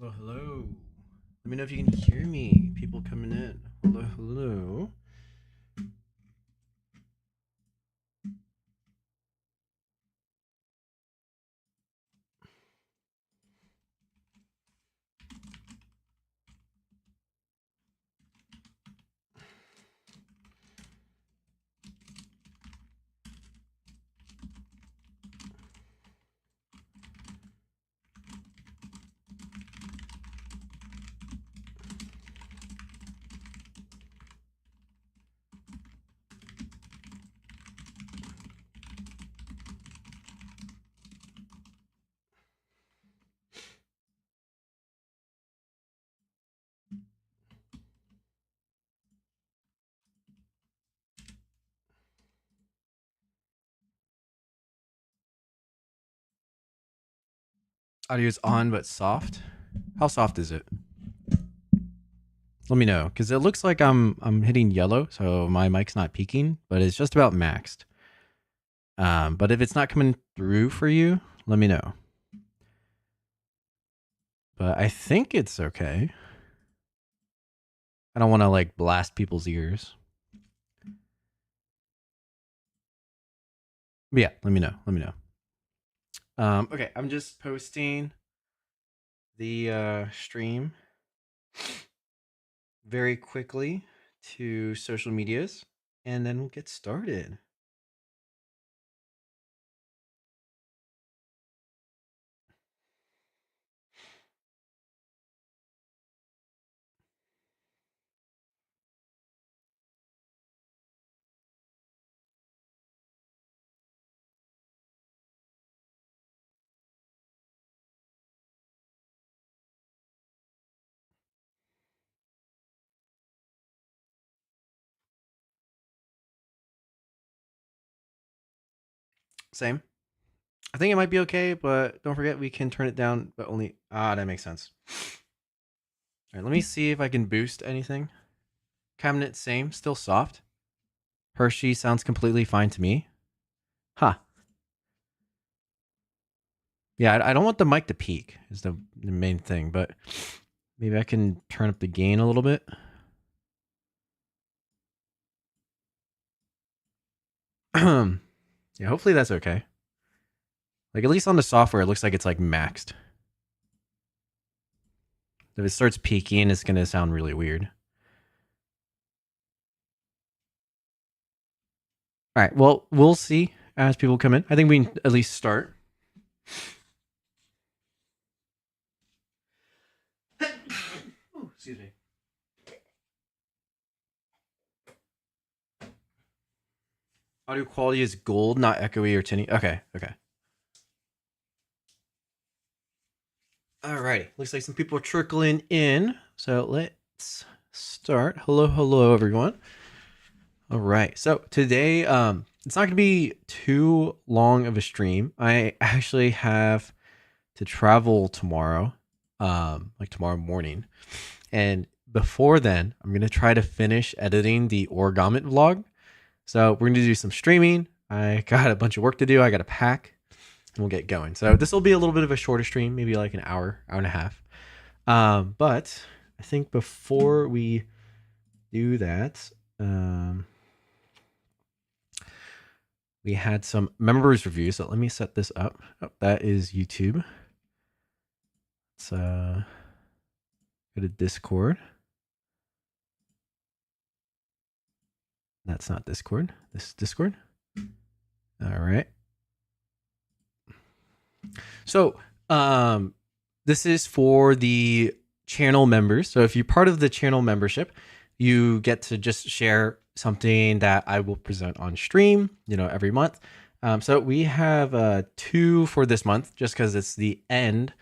Hello, hello. Let me know if you can hear me. People coming in. Hello, hello. Audio is on but soft. How soft is it? Let me know, because it looks like I'm hitting yellow, so my mic's not peaking, but it's just about maxed. But if it's not coming through for you, let me know. But I think it's okay. I don't want to like blast people's ears. But yeah, let me know. Let me know. Okay, I'm just posting the stream very quickly to social medias, and then we'll get started. Same. I think it might be okay, but don't forget we can turn it down, but only that makes sense. All right, let me see if I can boost anything. Cabinet same, still soft. Hershey sounds completely fine to me. Huh. Yeah, I don't want the mic to peak is the main thing, but maybe I can turn up the gain a little bit. Yeah, hopefully that's okay. Like at least on the software, it looks like it's like maxed. If it starts peaking, it's gonna sound really weird. All right, well, we'll see as people come in. I think we can at least start. Ooh, excuse me. Audio quality is gold, not echoey or tinny. Okay, okay. Alrighty, looks like some people are trickling in. So let's start. Hello, hello, everyone. All right, so today, it's not gonna be too long of a stream. I actually have to travel tomorrow, like tomorrow morning, and before then, I'm gonna try to finish editing the Origami vlog. So we're gonna do some streaming. I got a bunch of work to do. I got to pack, and we'll get going. So this will be a little bit of a shorter stream, maybe like an hour, hour and a half. But I think before we do that, we had some members reviews. So let me set this up. Oh, that is YouTube. Let's go to Discord. That's not Discord. This is Discord. All right. So this is for the channel members. So if you're part of the channel membership, you get to just share something that I will present on stream, every month. So we have 2 for this month, just because it's the end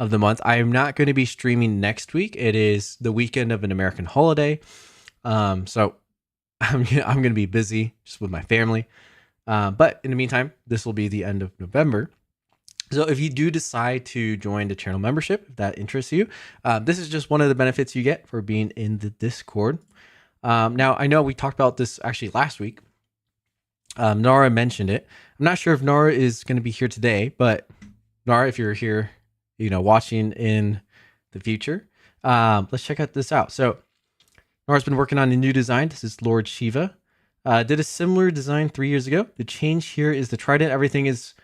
of the month. I am not going to be streaming next week. It is the weekend of an American holiday. So I'm going to be busy just with my family. But in the meantime, this will be the end of November. So if you do decide to join the channel membership, if that interests you, this is just one of the benefits you get for being in the Discord. Now, I know we talked about this actually last week. Nara mentioned it. I'm not sure if Nara is going to be here today, but Nara, if you're here, watching in the future. Let's check this out. So Nara's been working on a new design. This is Lord Shiva. Did a similar design 3 years ago. The change here is the trident. Everything is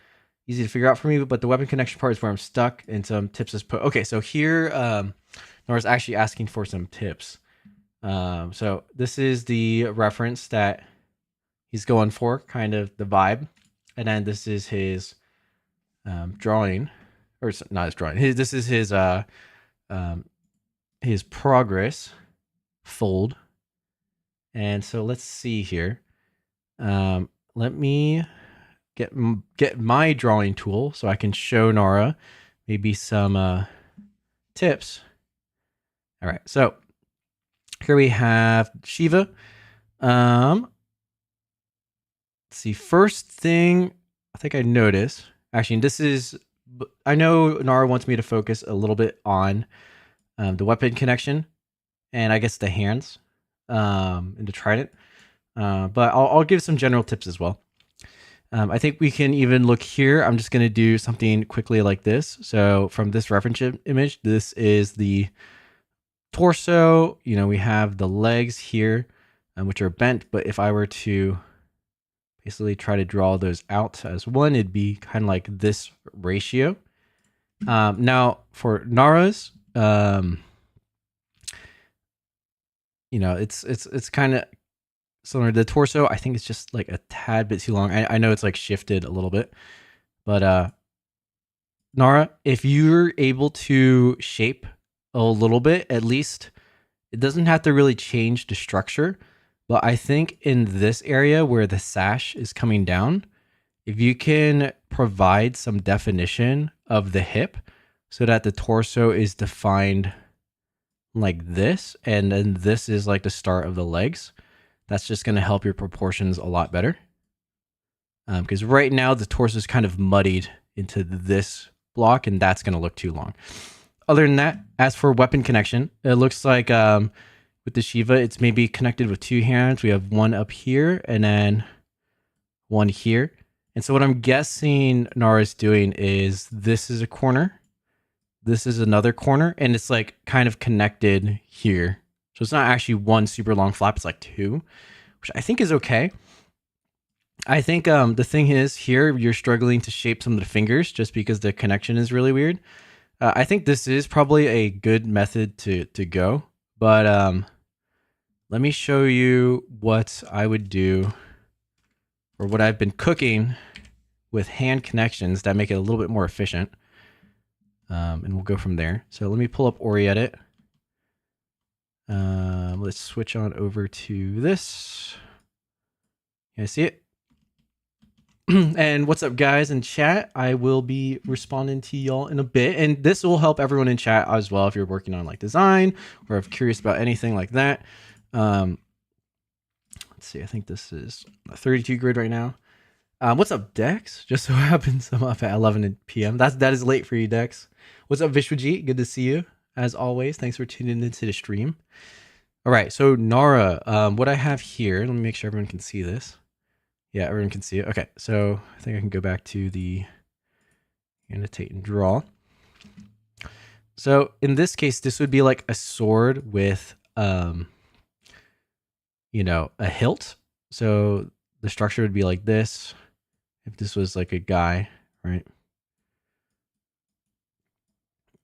easy to figure out for me, but the weapon connection part is where I'm stuck, and some tips is put. Okay, so here Nara's actually asking for some tips. So this is the reference that he's going for, kind of the vibe, and then this is his drawing, or not his drawing. This is his progress fold. And so let's see here. Let me get my drawing tool so I can show Nara maybe some tips. All right, so here we have Shiva. Let's see. First thing I think I noticed, actually, I know Nara wants me to focus a little bit on the weapon connection and I guess the hands and the trident. But I'll give some general tips as well. I think we can even look here. I'm just going to do something quickly like this. So from this reference image, this is the torso. You know, we have the legs here, which are bent. But if I were to basically try to draw those out as one, it'd be kind of like this ratio. Now for Nara's, you know, it's kind of similar to the torso. I think it's just like a tad bit too long. I know it's like shifted a little bit, but Nara, if you're able to shape a little bit, at least it doesn't have to really change the structure. But I think in this area where the sash is coming down, if you can provide some definition of the hip so that the torso is defined like this, and then this is like the start of the legs, that's just going to help your proportions a lot better. Because right now the torso is kind of muddied into this block, and that's going to look too long. Other than that, as for weapon connection, it looks like with the Shiva, it's maybe connected with two hands. We have one up here and then one here. And so what I'm guessing Nara's doing is this is a corner, this is another corner, and it's like kind of connected here. So it's not actually one super long flap, it's like two, which I think is okay. I think the thing is here, you're struggling to shape some of the fingers just because the connection is really weird. I think this is probably a good method to go, but let me show you what I would do, or what I've been cooking with hand connections that make it a little bit more efficient. And we'll go from there. So let me pull up Oriedit. Let's switch on over to this. You guys see it? And what's up, guys in chat? I will be responding to y'all in a bit, and this will help everyone in chat as well if you're working on like design or if curious about anything like that. Let's see. I think this is a 32 grid right now. What's up, Dex? Just so happens I'm up at 11 p.m. That is late for you, Dex. What's up, Vishwajit? Good to see you as always. Thanks for tuning into the stream. All right, so Nara, what I have here. Let me make sure everyone can see this. Yeah, everyone can see it. Okay, so I think I can go back to the annotate and draw. So in this case, this would be like a sword with, you know, a hilt. So the structure would be like this. If this was like a guy, right?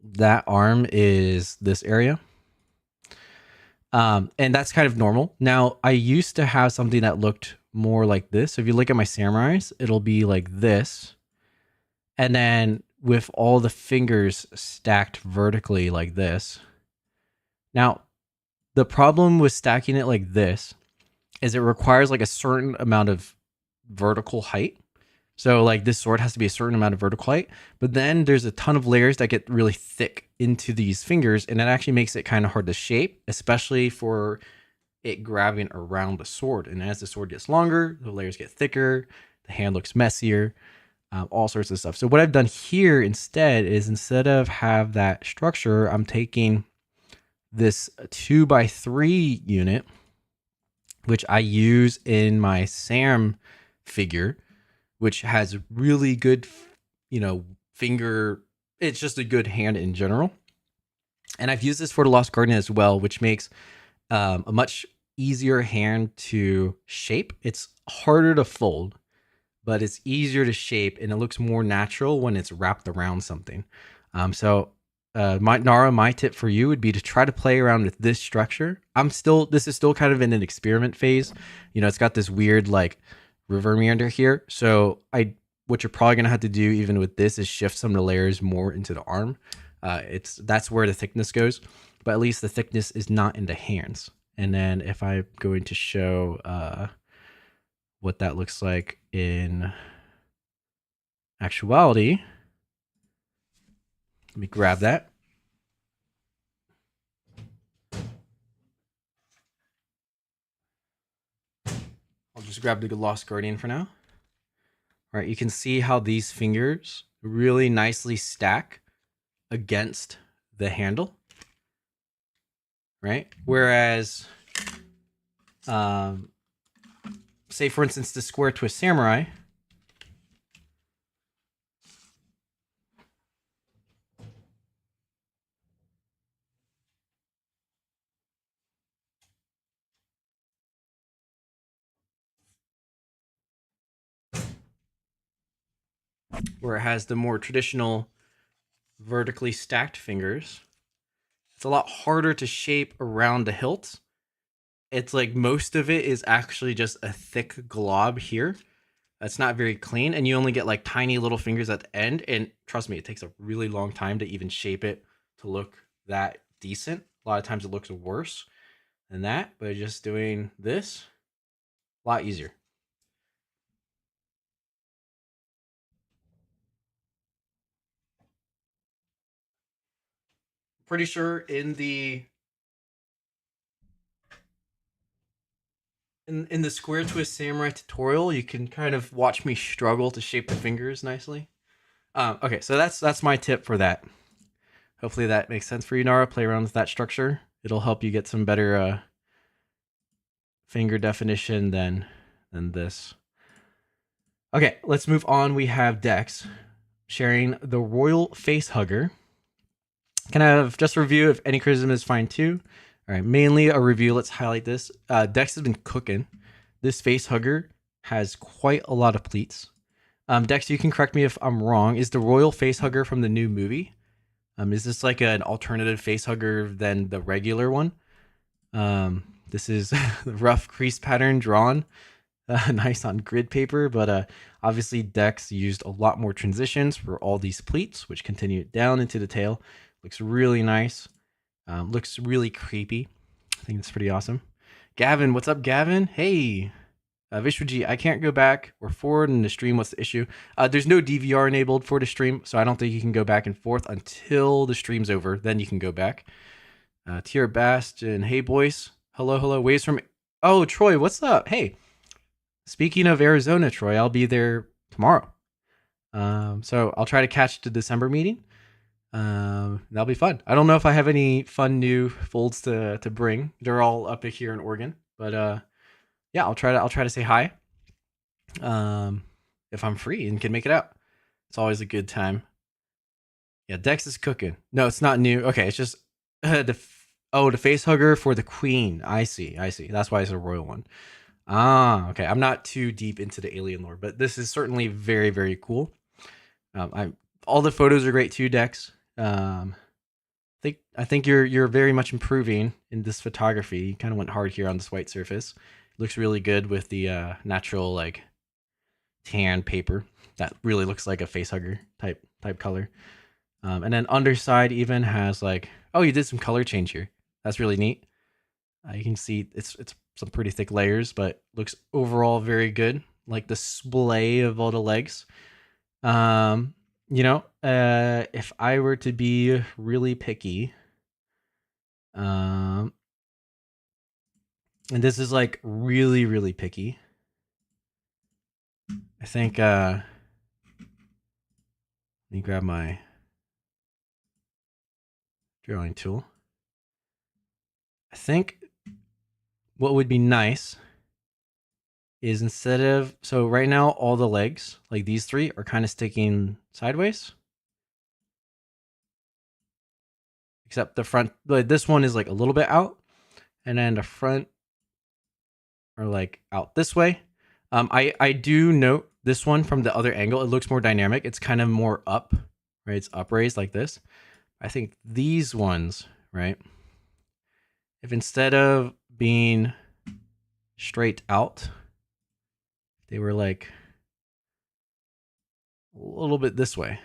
That arm is this area. And that's kind of normal. Now, I used to have something that looked more like this. So if you look at my samurais, it'll be like this. And then with all the fingers stacked vertically like this. Now, the problem with stacking it like this is it requires like a certain amount of vertical height. So like this sword has to be a certain amount of vertical height, but then there's a ton of layers that get really thick into these fingers, and that actually makes it kind of hard to shape, especially for it grabbing around the sword. And as the sword gets longer, the layers get thicker, the hand looks messier, all sorts of stuff. So what I've done here instead is, instead of have that structure, I'm taking this 2x3 unit, which I use in my Sam figure, which has really good, you know, finger. It's just a good hand in general. And I've used this for the Lost Garden as well, which makes a much easier hand to shape. It's harder to fold, but it's easier to shape and it looks more natural when it's wrapped around something. My tip for you would be to try to play around with this structure. This is still kind of in an experiment phase. You know, it's got this weird like river meander here. So what you're probably gonna have to do even with this is shift some of the layers more into the arm. That's where the thickness goes, but at least the thickness is not in the hands. And then if I'm going to show what that looks like in actuality, let me grab that. I'll just grab the Lost Guardian for now. All right, you can see how these fingers really nicely stack against the handle, right? Whereas, say for instance, the Square Twist Samurai, where it has the more traditional vertically stacked fingers, it's a lot harder to shape around the hilt. It's like most of it is actually just a thick glob here. That's not very clean, and you only get like tiny little fingers at the end. And trust me, it takes a really long time to even shape it to look that decent. A lot of times it looks worse than that, but just doing this, a lot easier. Pretty sure in the Square Twist Samurai tutorial, you can kind of watch me struggle to shape the fingers nicely. Okay, so that's my tip for that. Hopefully that makes sense for you, Nara. Play around with that structure. It'll help you get some better finger definition than this. Okay, let's move on. We have Dex sharing the Royal Facehugger. Can I have just a review? If any criticism is fine too. All right, mainly a review. Let's highlight this. Dex has been cooking. This Facehugger has quite a lot of pleats. Dex, you can correct me if I'm wrong. Is the Royal Facehugger from the new movie? Is this like an alternative facehugger than the regular one? This is the rough crease pattern drawn nice on grid paper, but obviously Dex used a lot more transitions for all these pleats, which continue down into the tail. Looks really nice. Looks really creepy. I think it's pretty awesome. Gavin, what's up, Gavin? Hey. Vishwaji, I can't go back or forward in the stream. What's the issue? There's no DVR enabled for the stream, so I don't think you can go back and forth until the stream's over. Then you can go back. Tier Bastion, hey boys. Hello. Waves from... Oh, Troy, what's up? Hey. Speaking of Arizona, Troy, I'll be there tomorrow. So I'll try to catch the December meeting. That'll be fun. I don't know if I have any fun new folds to bring. They're all up here in Oregon, but yeah, I'll try to say hi. If I'm free and can make it out. It's always a good time. Yeah, Dex is cooking. No, it's not new. Okay, it's just the facehugger for the queen. I see. That's why it's a royal one. Okay. I'm not too deep into the alien lore, but this is certainly very, very cool. All the photos are great too, Dex. I think you're very much improving in this photography. You kind of went hard here on this white surface. It looks really good with the natural like tan paper. That really looks like a facehugger type color. And then underside even has like, oh, you did some color change here. That's really neat. You can see it's some pretty thick layers, but looks overall very good. Like the splay of all the legs. If I were to be really picky, and this is like really, really picky, I think, let me grab my drawing tool. I think what would be nice is instead of, so right now all the legs, like these three, are kind of sticking sideways. except the front, like this one is like a little bit out, and then the front are like out this way. I do note this one from the other angle. It looks more dynamic. It's kind of more up, right? It's upraised like this. I think these ones, right? If instead of being straight out, they were like a little bit this way,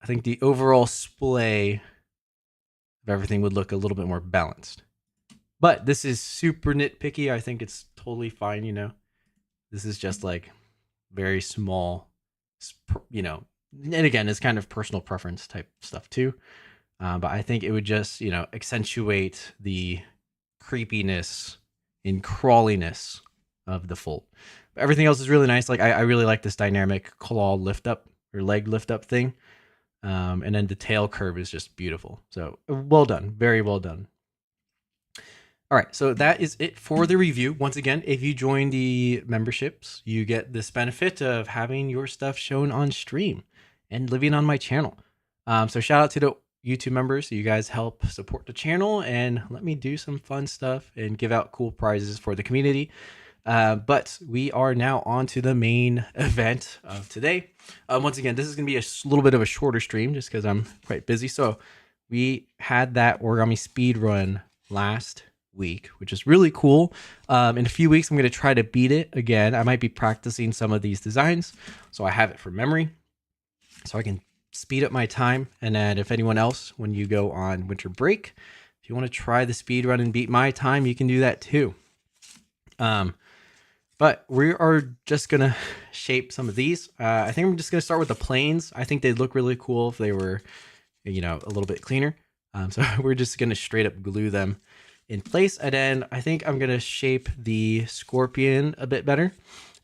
I think the overall splay of everything would look a little bit more balanced. But this is super nitpicky. I think it's totally fine, you know. This is just like very small, you know, and again, it's kind of personal preference type stuff too. But I think it would just, you know, accentuate the creepiness and crawliness of the fold. But everything else is really nice. Like I really like this dynamic claw lift up or leg lift up thing. And then the tail curve is just beautiful. So well done. Very well done. All right, so that is it for the review. Once again, if you join the memberships, you get this benefit of having your stuff shown on stream and living on my channel. So shout out to the YouTube members. You guys help support the channel and let me do some fun stuff and give out cool prizes for the community. But we are now on to the main event of today. Once again, this is going to be a little bit of a shorter stream just because I'm quite busy. So we had that origami speed run last week, which is really cool. In a few weeks, I'm going to try to beat it again. I might be practicing some of these designs so I have it from memory so I can speed up my time. And then if anyone else, when you go on winter break, if you want to try the speed run and beat my time, you can do that too. But we are just going to shape some of these. I think I'm just going to start with the planes. I think they'd look really cool if they were, you know, a little bit cleaner. So we're just going to straight up glue them in place. And then I think I'm going to shape the scorpion a bit better.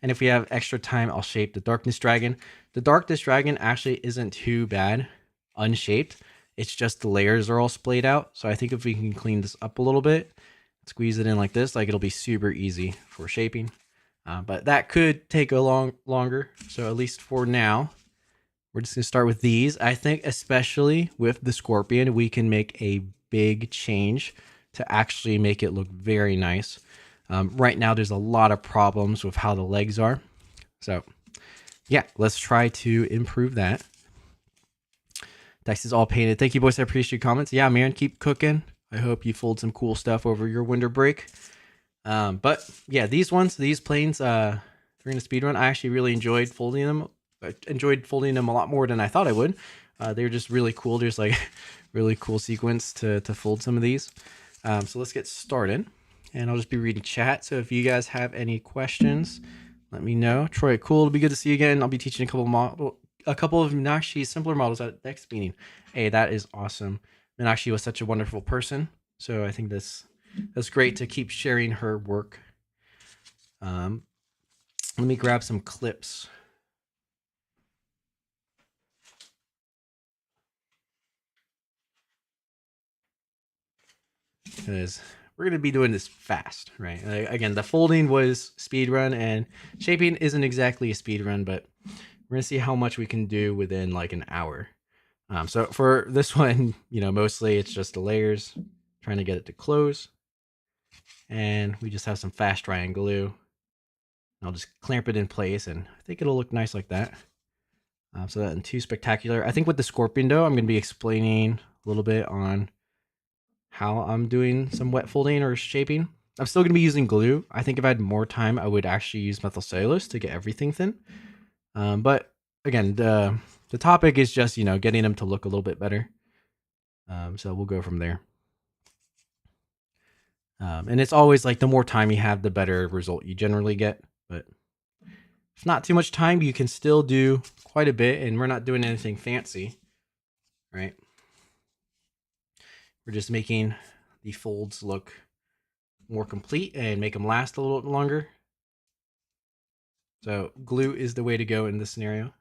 And if we have extra time, I'll shape the darkness dragon. The darkness dragon actually isn't too bad unshaped. It's just the layers are all splayed out. So I think if we can clean this up a little bit, squeeze it in like this, like it'll be super easy for shaping. But that could take a longer. So at least for now, we're just going to start with these. I think especially with the scorpion, we can make a big change to actually make it look very nice. Right now, there's a lot of problems with how the legs are. So yeah, let's try to improve that. Dice is all painted. Thank you, boys. I appreciate your comments. Yeah, man, keep cooking. I hope you fold some cool stuff over your winter break. But yeah, these planes, during the speedrun, I actually really enjoyed folding them. I enjoyed folding them a lot more than I thought I would. They're just really cool. There's like really cool sequence to fold some of these. So let's get started, and I'll just be reading chat. So if you guys have any questions, let me know. Troy, cool. It'll be good to see you again. I'll be teaching a couple of Meenakshi simpler models at next meeting. Hey, that is awesome. Meenakshi was such a wonderful person. So I think that's great to keep sharing her work. Let me grab some clips. Because we're going to be doing this fast, right? Again, the folding was speedrun, and shaping isn't exactly a speedrun, but we're going to see how much we can do within like an hour. So for this one, you know, mostly it's just the layers, trying to get it to close. And we just have some fast drying glue. I'll just clamp it in place, and I think it'll look nice like that. So that isn't too spectacular. I think with the scorpion, though, I'm going to be explaining a little bit on how I'm doing some wet folding or shaping. I'm still going to be using glue. I think if I had more time, I would actually use methyl cellulose to get everything thin. But again, the topic is just, you know, getting them to look a little bit better. So we'll go from there. And it's always like the more time you have, the better result you generally get. But if not too much time, you can still do quite a bit, and we're not doing anything fancy, right? We're just making the folds look more complete and make them last a little longer. So glue is the way to go in this scenario.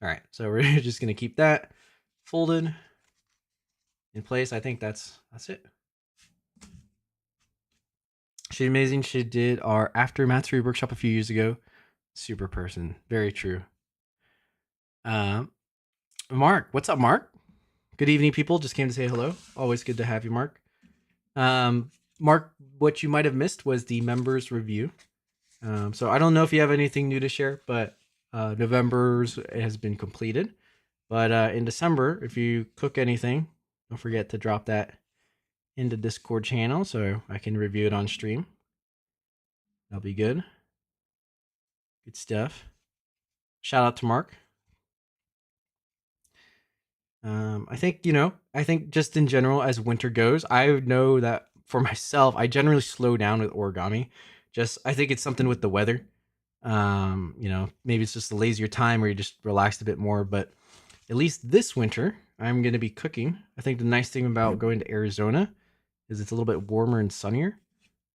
All right, so we're just gonna keep that folded in place. I think that's it. She's amazing. She did our after Matsuri workshop a few years ago. Super person, very true. Mark, what's up, Mark? Good evening, people. Just came to say hello. Always good to have you, Mark. Mark, what you might have missed was the members review. So I don't know if you have anything new to share, but November's has been completed. But in December, if you cook anything, don't forget to drop that in the Discord channel so I can review it on stream. That'll be good. Good stuff. Shout out to Mark. I think just in general, as winter goes, I know that for myself, I generally slow down with origami. I think it's something with the weather. Maybe it's just a lazier time where you just relaxed a bit more. But at least this winter, I'm going to be cooking. I think the nice thing about going to Arizona is it's a little bit warmer and sunnier.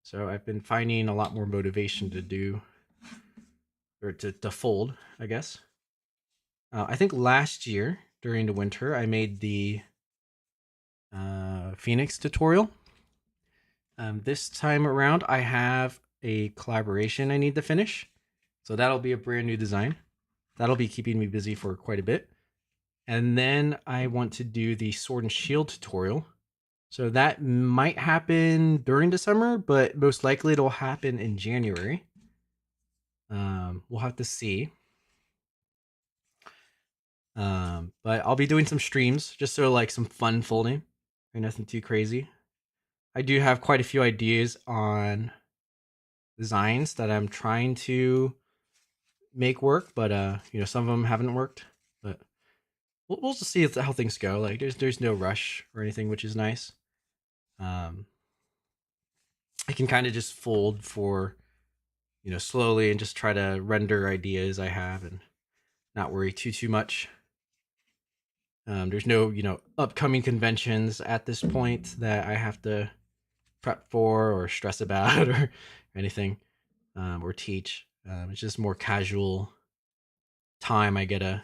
So I've been finding a lot more motivation to do, or to fold, I guess. I think last year during the winter, I made the Phoenix tutorial. This time around, I have a collaboration I need to finish. So that'll be a brand new design. That'll be keeping me busy for quite a bit. And then I want to do the sword and shield tutorial. So that might happen during the summer, but most likely it'll happen in January. We'll have to see. But I'll be doing some streams, just so like some fun folding, and nothing too crazy. I do have quite a few ideas on designs that I'm trying to make work, but some of them haven't worked. But we'll just see how things go. Like there's no rush or anything, which is nice. I can kind of just fold for slowly and just try to render ideas I have and not worry too much. There's no upcoming conventions at this point that I have to prep for or stress about or anything, or teach. It's just more casual time I get to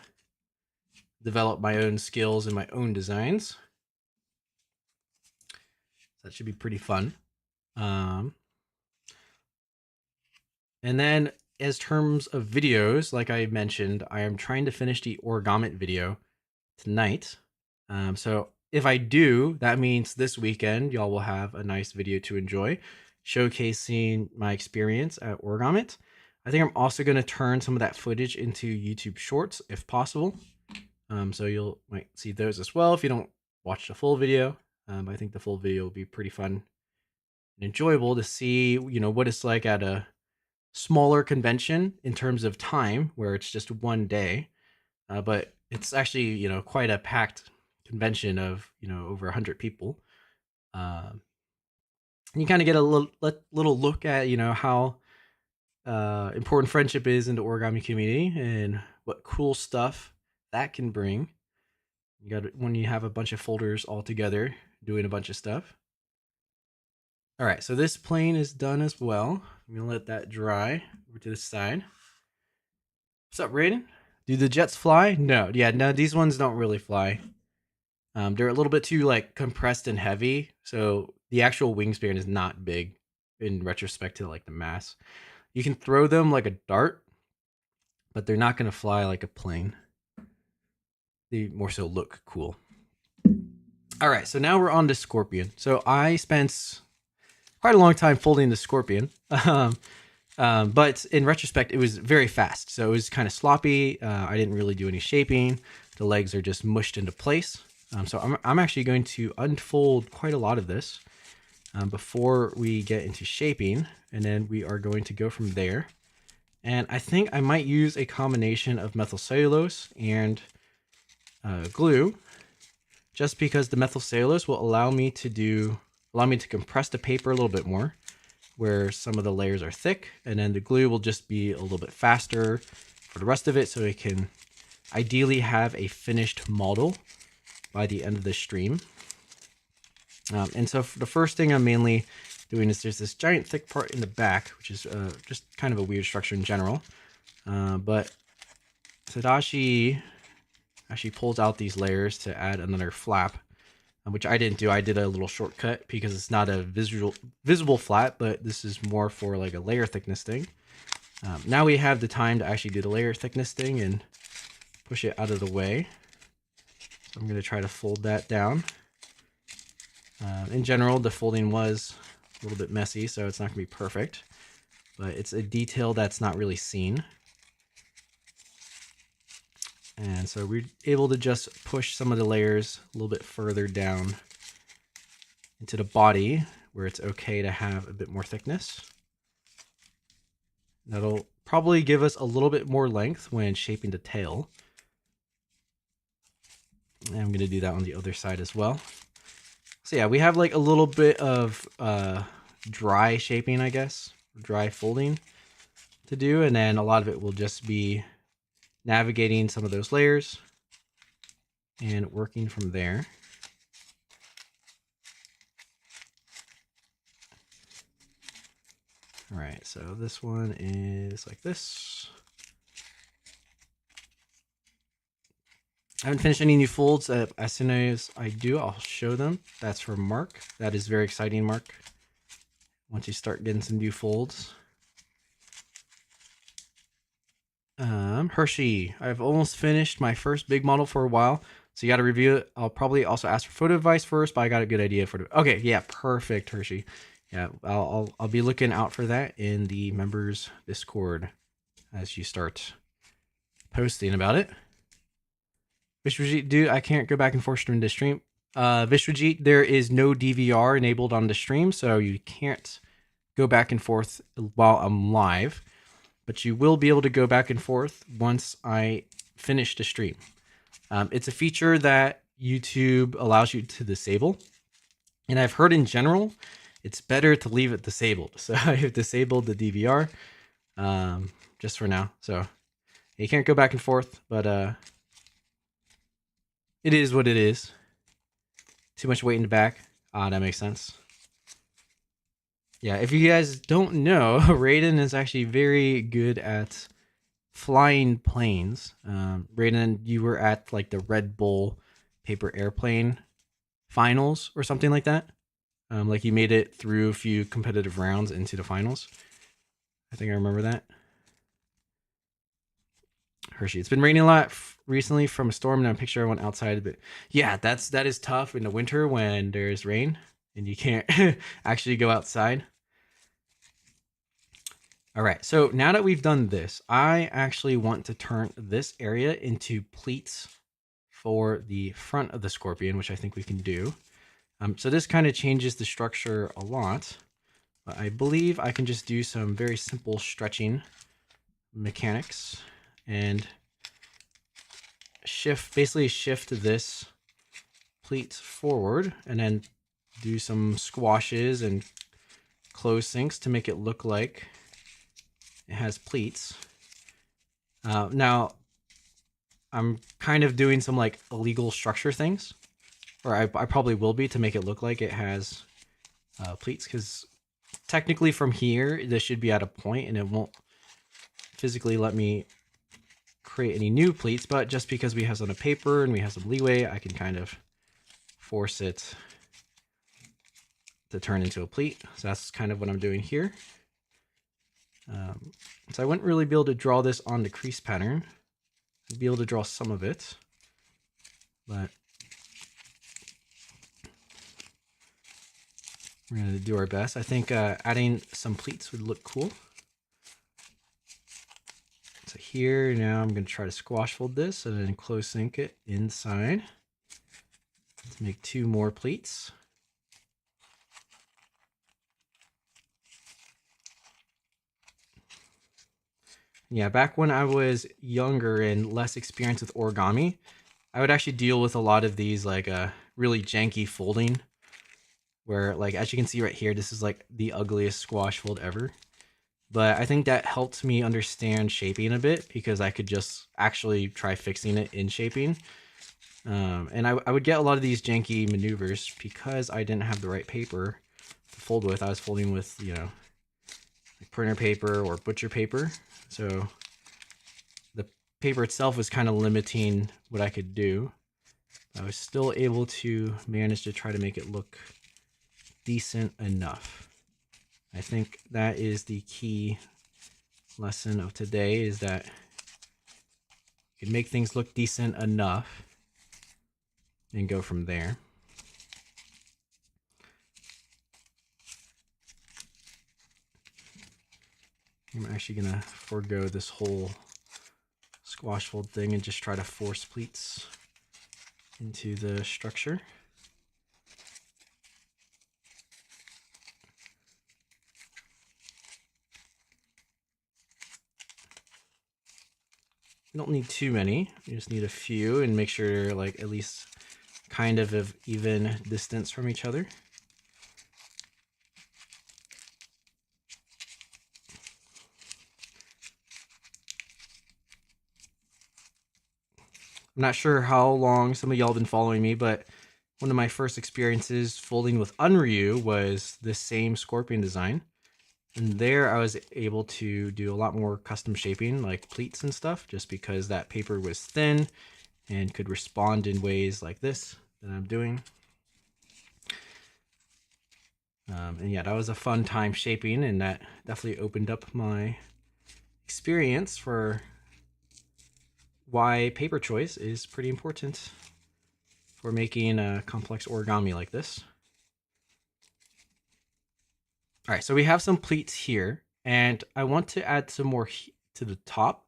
develop my own skills and my own designs. That should be pretty fun. And then as terms of videos, like I mentioned, I am trying to finish the origami video tonight. So if I do, that means this weekend y'all will have a nice video to enjoy, showcasing my experience at Origami. I think I'm also going to turn some of that footage into YouTube Shorts if possible. So might see those as well if you don't watch the full video. I think the full video will be pretty fun and enjoyable to see, what it's like at a smaller convention in terms of time, where it's just one day. But it's actually, quite a packed convention of, over 100 people. You kind of get a little look at, how important friendship is in the origami community and what cool stuff that can bring. When you have a bunch of folders all together doing a bunch of stuff. All right, so this plane is done as well. I'm gonna let that dry over to the side. What's up, Raiden? Do the jets fly? No, these ones don't really fly. They're a little bit too compressed and heavy, so the actual wingspan is not big in retrospect to the mass. You can throw them like a dart, but they're not gonna fly like a plane. They more so look cool. All right, so now we're on the Scorpion. So I spent quite a long time folding the Scorpion. But in retrospect, it was very fast. So it was kind of sloppy. I didn't really do any shaping. The legs are just mushed into place. So I'm actually going to unfold quite a lot of this before we get into shaping. And then we are going to go from there. And I think I might use a combination of methylcellulose and glue, just because the methylcellulose will allow me to compress the paper a little bit more, where some of the layers are thick, and then the glue will just be a little bit faster for the rest of it, so it can ideally have a finished model by the end of the stream. And so for the first thing I'm mainly doing is there's this giant thick part in the back, which is just kind of a weird structure in general. But Tadashi actually pulls out these layers to add another flap, which I didn't do. I did a little shortcut because it's not a visible flat, but this is more for like a layer thickness thing. Now we have the time to actually do the layer thickness thing and push it out of the way. So I'm going to try to fold that down. In general, the folding was a little bit messy, so it's not going to be perfect. But it's a detail that's not really seen. And so we're able to just push some of the layers a little bit further down into the body where it's okay to have a bit more thickness. That'll probably give us a little bit more length when shaping the tail. And I'm going to do that on the other side as well. So yeah, we have like a little bit of dry shaping, I guess, dry folding to do. And then a lot of it will just be navigating some of those layers and working from there. All right, so this one is like this. I haven't finished any new folds. As soon as I do, I'll show them. That's for Mark. That is very exciting, Mark. Once you start getting some new folds. Hershey, I've almost finished my first big model for a while, so you got to review it. I'll probably also ask for photo advice first, but I got a good idea for it. Okay, yeah, perfect, Hershey. Yeah, I'll be looking out for that in the members Discord as you start posting about it. Vishwajit, dude, I can't go back and forth during the stream. Vishwajit, there is no DVR enabled on the stream, so you can't go back and forth while I'm live. But you will be able to go back and forth once I finish the stream. It's a feature that YouTube allows you to disable. And I've heard in general, it's better to leave it disabled. So I have disabled the DVR just for now. So you can't go back and forth, but it is what it is. Too much weight in the back. That makes sense. Yeah, if you guys don't know, Raiden is actually very good at flying planes. Raiden, you were at like the Red Bull paper airplane finals or something like that. Like you made it through a few competitive rounds into the finals. I think I remember that. Hershey, it's been raining a lot recently from a storm, and I'm picturing everyone outside. But yeah, that is tough in the winter when there's rain and you can't actually go outside. All right, so now that we've done this, I actually want to turn this area into pleats for the front of the scorpion, which I think we can do. So this kind of changes the structure a lot, but I believe I can just do some very simple stretching mechanics and basically shift this pleat forward and then do some squashes and close sinks to make it look like it has pleats. Now I'm kind of doing some like illegal structure things, or I probably will be, to make it look like it has pleats, because technically from here this should be at a point and it won't physically let me create any new pleats, but just because we have some paper and we have some leeway, I can kind of force it to turn into a pleat. So that's kind of what I'm doing here. So I wouldn't really be able to draw this on the crease pattern. I'd be able to draw some of it, but we're going to do our best. I think adding some pleats would look cool. So here, now I'm going to try to squash fold this and then close sink it inside to make 2 more pleats. Yeah, back when I was younger and less experienced with origami, I would actually deal with a lot of these like really janky folding, where like, as you can see right here, this is like the ugliest squash fold ever. But I think that helped me understand shaping a bit, because I could just actually try fixing it in shaping. And I would get a lot of these janky maneuvers because I didn't have the right paper to fold with. I was folding with, you know, like printer paper or butcher paper. So the paper itself was kind of limiting what I could do. I was still able to manage to try to make it look decent enough. I think that is the key lesson of today, is that you can make things look decent enough and go from there. I'm actually gonna forego this whole squash fold thing and just try to force pleats into the structure. You don't need too many. You just need a few and make sure like at least kind of even distance from each other. I'm not sure how long some of y'all have been following me, but one of my first experiences folding with Unryu was this same scorpion design. And there I was able to do a lot more custom shaping, like pleats and stuff, just because that paper was thin and could respond in ways like this that I'm doing. And yeah, that was a fun time shaping, and that definitely opened up my experience for why paper choice is pretty important for making a complex origami like this. All right, so we have some pleats here, and I want to add some more to the top,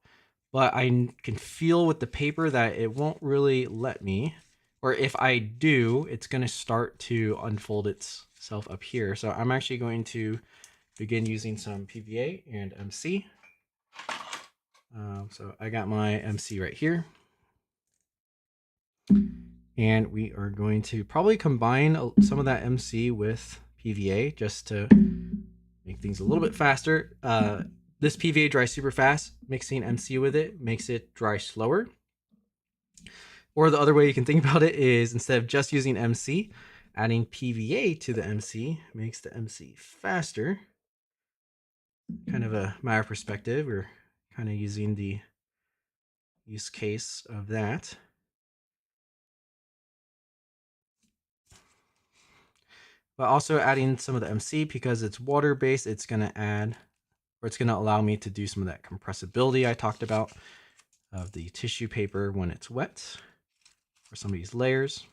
but I can feel with the paper that it won't really let me, or if I do, it's going to start to unfold itself up here. So I'm actually going to begin using some PVA and MC. So I got my MC right here. And we are going to probably combine some of that MC with PVA just to make things a little bit faster. This PVA dries super fast. Mixing MC with it makes it dry slower. Or the other way you can think about it is instead of just using MC, adding PVA to the MC makes the MC faster. Kind of a matter of perspective. We're kind of using the use case of that. But also adding some of the MC, because it's water-based, it's going to add, or it's going to allow me to do some of that compressibility I talked about of the tissue paper when it's wet for some of these layers.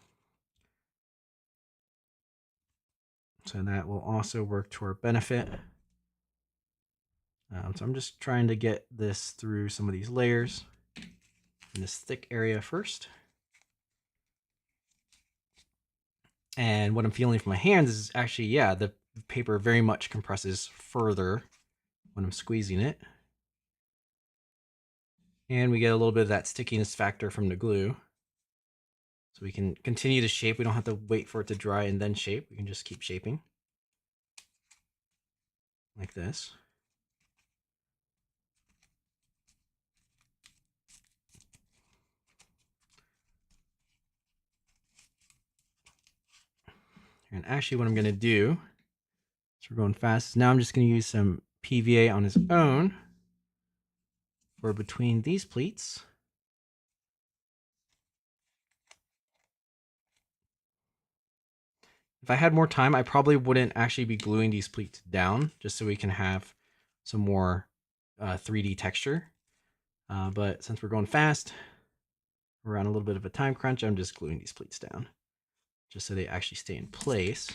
So that will also work to our benefit. So I'm just trying to get this through some of these layers in this thick area first. And what I'm feeling from my hands is actually, yeah, the paper very much compresses further when I'm squeezing it. And we get a little bit of that stickiness factor from the glue. So we can continue to shape. We don't have to wait for it to dry and then shape. We can just keep shaping like this. And actually what I'm going to do, so we're going fast, now I'm just going to use some PVA on its own for between these pleats. If I had more time, I probably wouldn't actually be gluing these pleats down, just so we can have some more 3D texture. But since we're going fast, we're on a little bit of a time crunch, I'm just gluing these pleats down, just so they actually stay in place.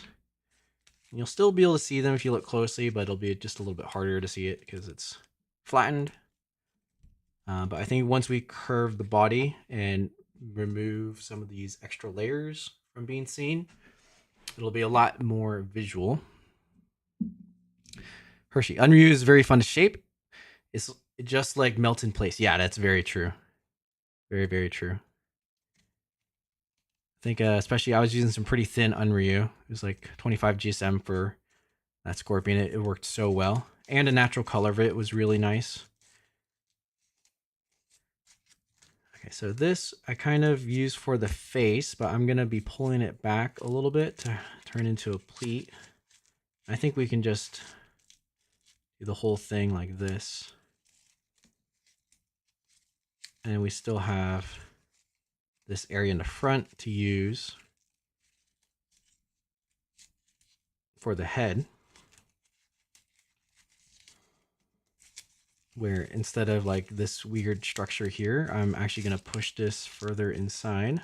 And you'll still be able to see them if you look closely, but it'll be just a little bit harder to see it because it's flattened. But I think once we curve the body and remove some of these extra layers from being seen, it'll be a lot more visual. Hershey, Unryu is very fun to shape. It's just like melt in place. Yeah, that's very true. Very, very true. I think especially I was using some pretty thin Unryu. It was like 25 GSM for that scorpion. It worked so well. And a natural color of it was really nice. Okay, so this I kind of use for the face, but I'm going to be pulling it back a little bit to turn into a pleat. I think we can just do the whole thing like this. And we still have this area in the front to use for the head, where instead of like this weird structure here, I'm actually going to push this further inside.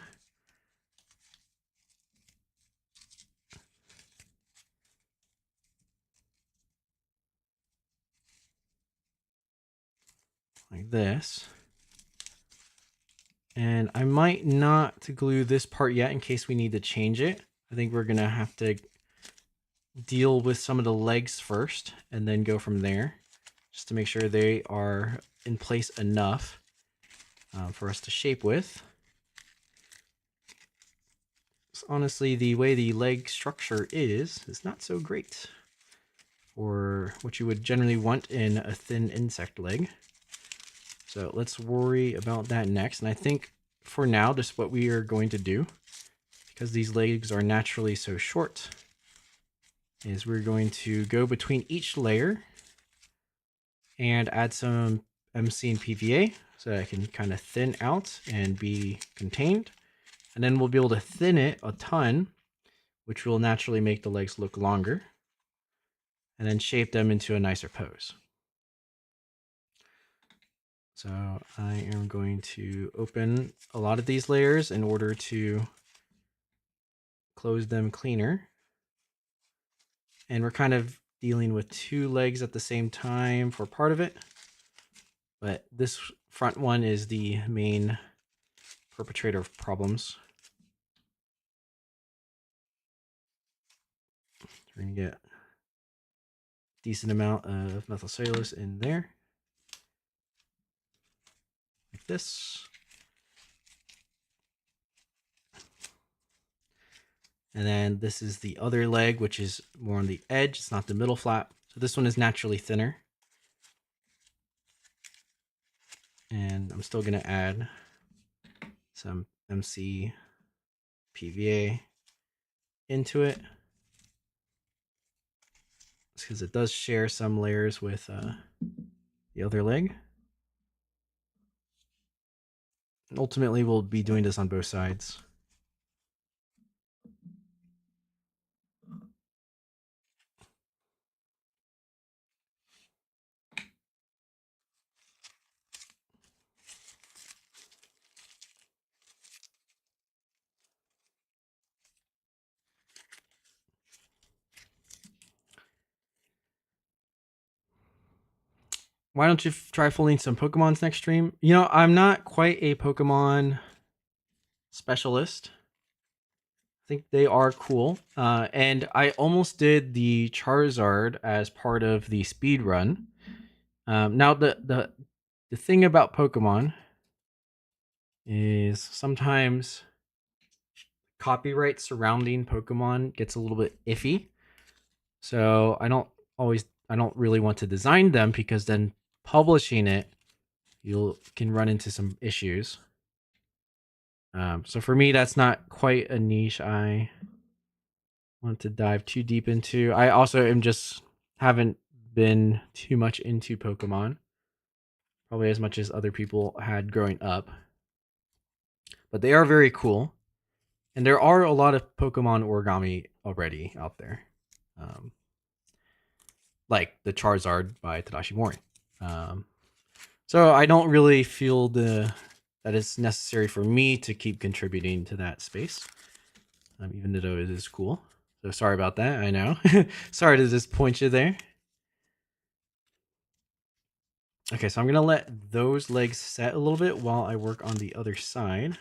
like this. And I might not glue this part yet in case we need to change it. I think we're gonna have to deal with some of the legs first and then go from there, just to make sure they are in place enough for us to shape with. So honestly, the way the leg structure is not so great for what you would generally want in a thin insect leg. So let's worry about that next. And I think for now, this is what we are going to do, because these legs are naturally so short, is we're going to go between each layer and add some MC and PVA so that I can kind of thin out and be contained. And then we'll be able to thin it a ton, which will naturally make the legs look longer, and then shape them into a nicer pose. So I am going to open a lot of these layers in order to close them cleaner. And we're kind of dealing with two legs at the same time for part of it. But this front one is the main perpetrator of problems. We're going to get a decent amount of methylcellulose in there, like this. And then this is the other leg, which is more on the edge. It's not the middle flap. So this one is naturally thinner. And I'm still going to add some MC PVA into it, because it does share some layers with the other leg. And ultimately, we'll be doing this on both sides. Why don't you try folding some Pokemons next stream? You know, I'm not quite a Pokemon specialist. I think they are cool. And I almost did the Charizard as part of the speed run. Now, the thing about Pokemon is sometimes copyright surrounding Pokemon gets a little bit iffy. So I don't really want to design them, because then publishing it, you can run into some issues. So for me, that's not quite a niche I want to dive too deep into. I also haven't been too much into Pokemon, probably as much as other people had growing up. But they are very cool. And there are a lot of Pokemon origami already out there. Like the Charizard by Tadashi Mori. So I don't really feel that it's necessary for me to keep contributing to that space, even though it is cool. So sorry about that, I know. Sorry to disappoint you there. Okay, so I'm going to let those legs set a little bit while I work on the other side.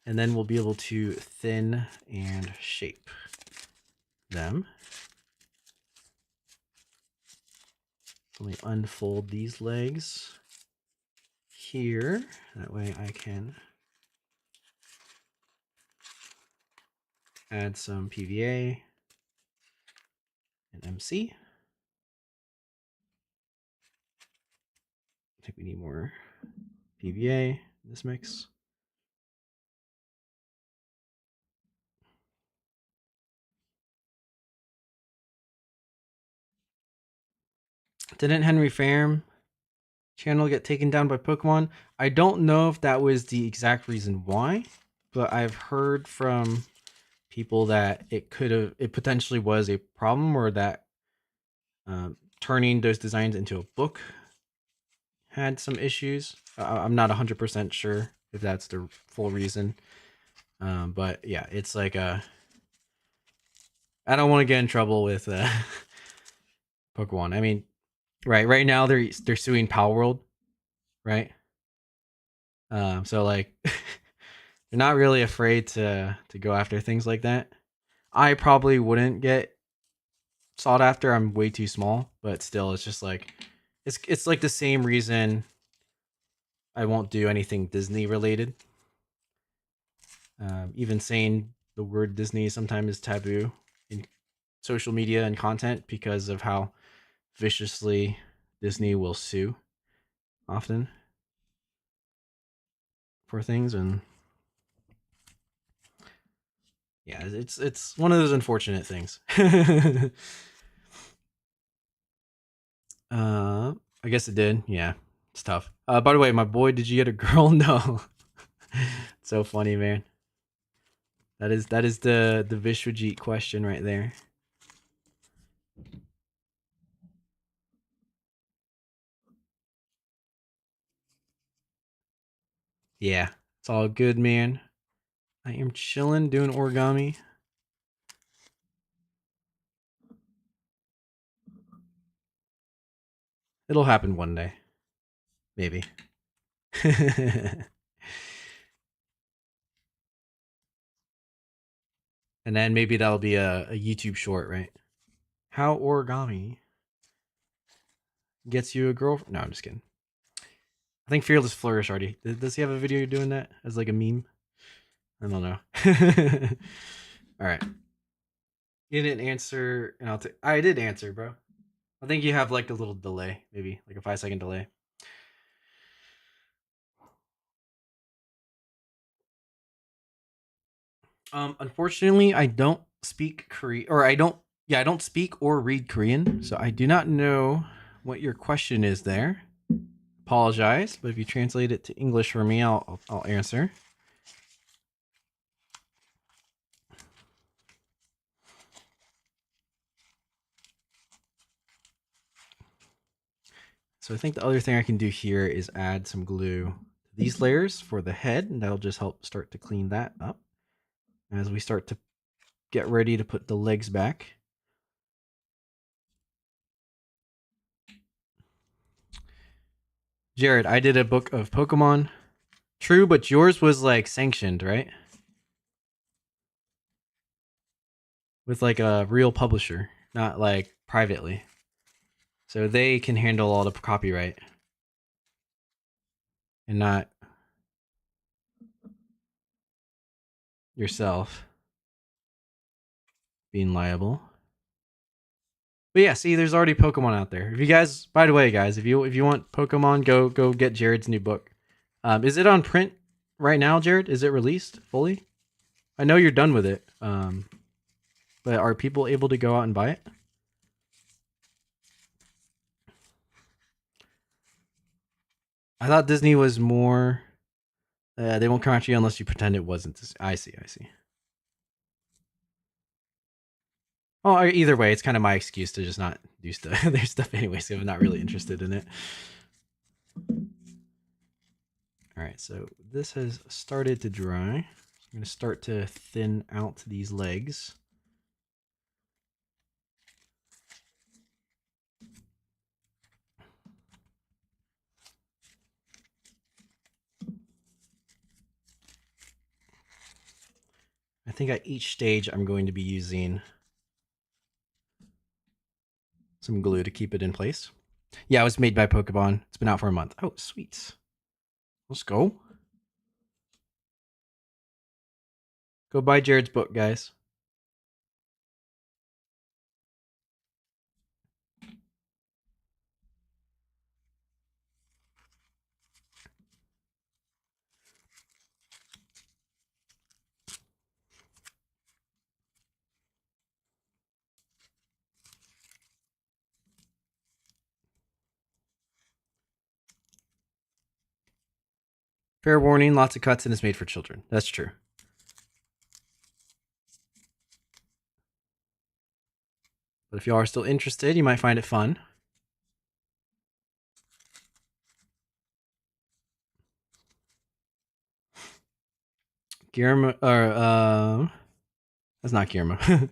And then we'll be able to thin and shape them. Let me unfold these legs here. That way I can add some PVA and MC. I think we need more PVA in this mix. Didn't Henry Farm channel get taken down by Pokemon? I don't know if that was the exact reason why, but I've heard from people that it potentially was a problem, or that turning those designs into a book had some issues. I'm not 100% sure if that's the full reason. But yeah, it's like I don't want to get in trouble with Pokemon. I mean, right now they're suing Pal World right? So like they're not really afraid to go after things like that. I probably wouldn't get sought after. I'm way too small, but still, it's just like it's like the same reason I won't do anything Disney related. Even saying the word Disney sometimes is taboo in social media and content because of how viciously Disney will sue often for things. And yeah, it's one of those unfortunate things. I guess it did. Yeah, it's tough. By the way, my boy, did you get a girl? No. It's so funny, man. That is the Vishwajit question right there. Yeah, it's all good, man. I am chilling, doing origami. It'll happen one day, maybe. And then maybe that'll be a YouTube short, right? How origami gets you a girlfriend? No, I'm just kidding. I think Fearless Flourish already. Does he have a video doing that as like a meme? I don't know. All right. You didn't answer, and I did answer, bro. I think you have like a little delay, maybe like a 5-second delay. Unfortunately, I don't speak Korean, or I don't. Yeah, I don't speak or read Korean, so I do not know what your question is there. Apologize, but if you translate it to English for me, I'll answer. So I think the other thing I can do here is add some glue to these layers for the head, and that'll just help start to clean that up as we start to get ready to put the legs back. Jared, I did a book of Pokemon. True, but yours was like sanctioned, right? With like a real publisher, not like privately. So they can handle all the copyright and not yourself being liable. But yeah, see, there's already Pokemon out there. If you guys, by the way, guys, if you want Pokemon, go get Jared's new book. Is it on print right now, Jared? Is it released fully? I know you're done with it. But are people able to go out and buy it? I thought Disney was more. They won't come after you unless you pretend it wasn't. I see. I see. Well, either way, it's kind of my excuse to just not do their stuff anyway, so I'm not really interested in it. All right, so this has started to dry. So I'm going to start to thin out these legs. I think at each stage I'm going to be using some glue to keep it in place. Yeah, it was made by Pokemon. It's been out for a month. Oh, sweet. Let's go. Go buy Jared's book, guys. Fair warning, lots of cuts and it's made for children. That's true. But if you are still interested, you might find it fun. Guillermo, or that's not Guillermo.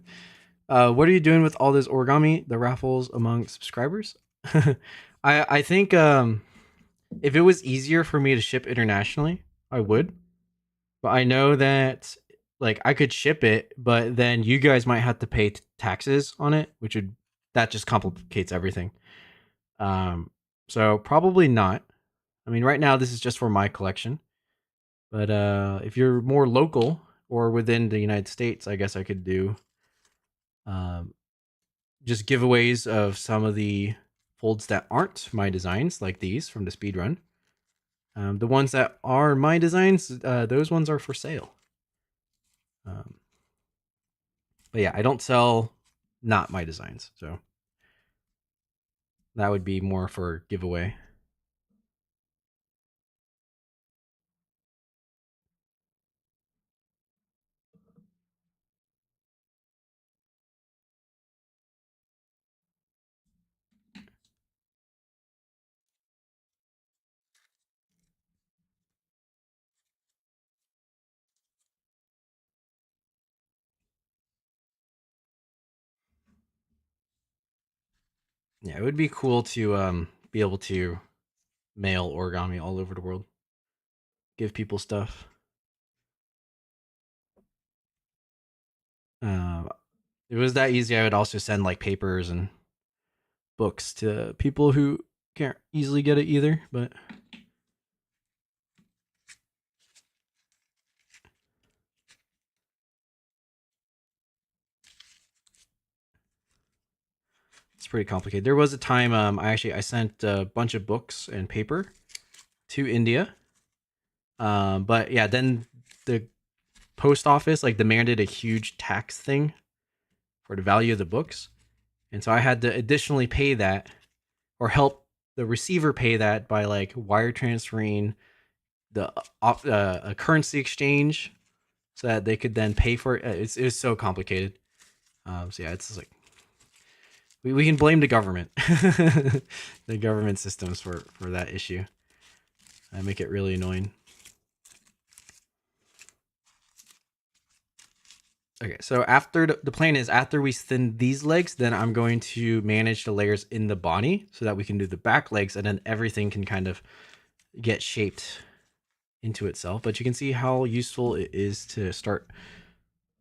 What are you doing with all this origami? The raffles among subscribers? I think If it was easier for me to ship internationally, I would. But I know that like I could ship it, but then you guys might have to pay taxes on it, which would that just complicates everything. Um, so probably not. I mean, right now this is just for my collection, but if you're more local or within the United States, I guess I could do um, just giveaways of some of the folds that aren't my designs, like these from the speedrun. The ones that are my designs, those ones are for sale. Um, but yeah, I don't sell not my designs, so that would be more for giveaway. Yeah, it would be cool to be able to mail origami all over the world, give people stuff. Uh, if it was that easy, I would also send like papers and books to people who can't easily get it either. But it's pretty complicated. There was a time I sent a bunch of books and paper to India. But yeah, then the post office like demanded a huge tax thing for the value of the books. And so I had to additionally pay that or help the receiver pay that by like wire transferring the a currency exchange so that they could then pay for it. It was so complicated. So yeah, it's just like we can blame the government, the government systems for that issue. I make it really annoying. Okay, so after the plan is after we thin these legs, then I'm going to manage the layers in the body so that we can do the back legs and then everything can kind of get shaped into itself. But you can see how useful it is to start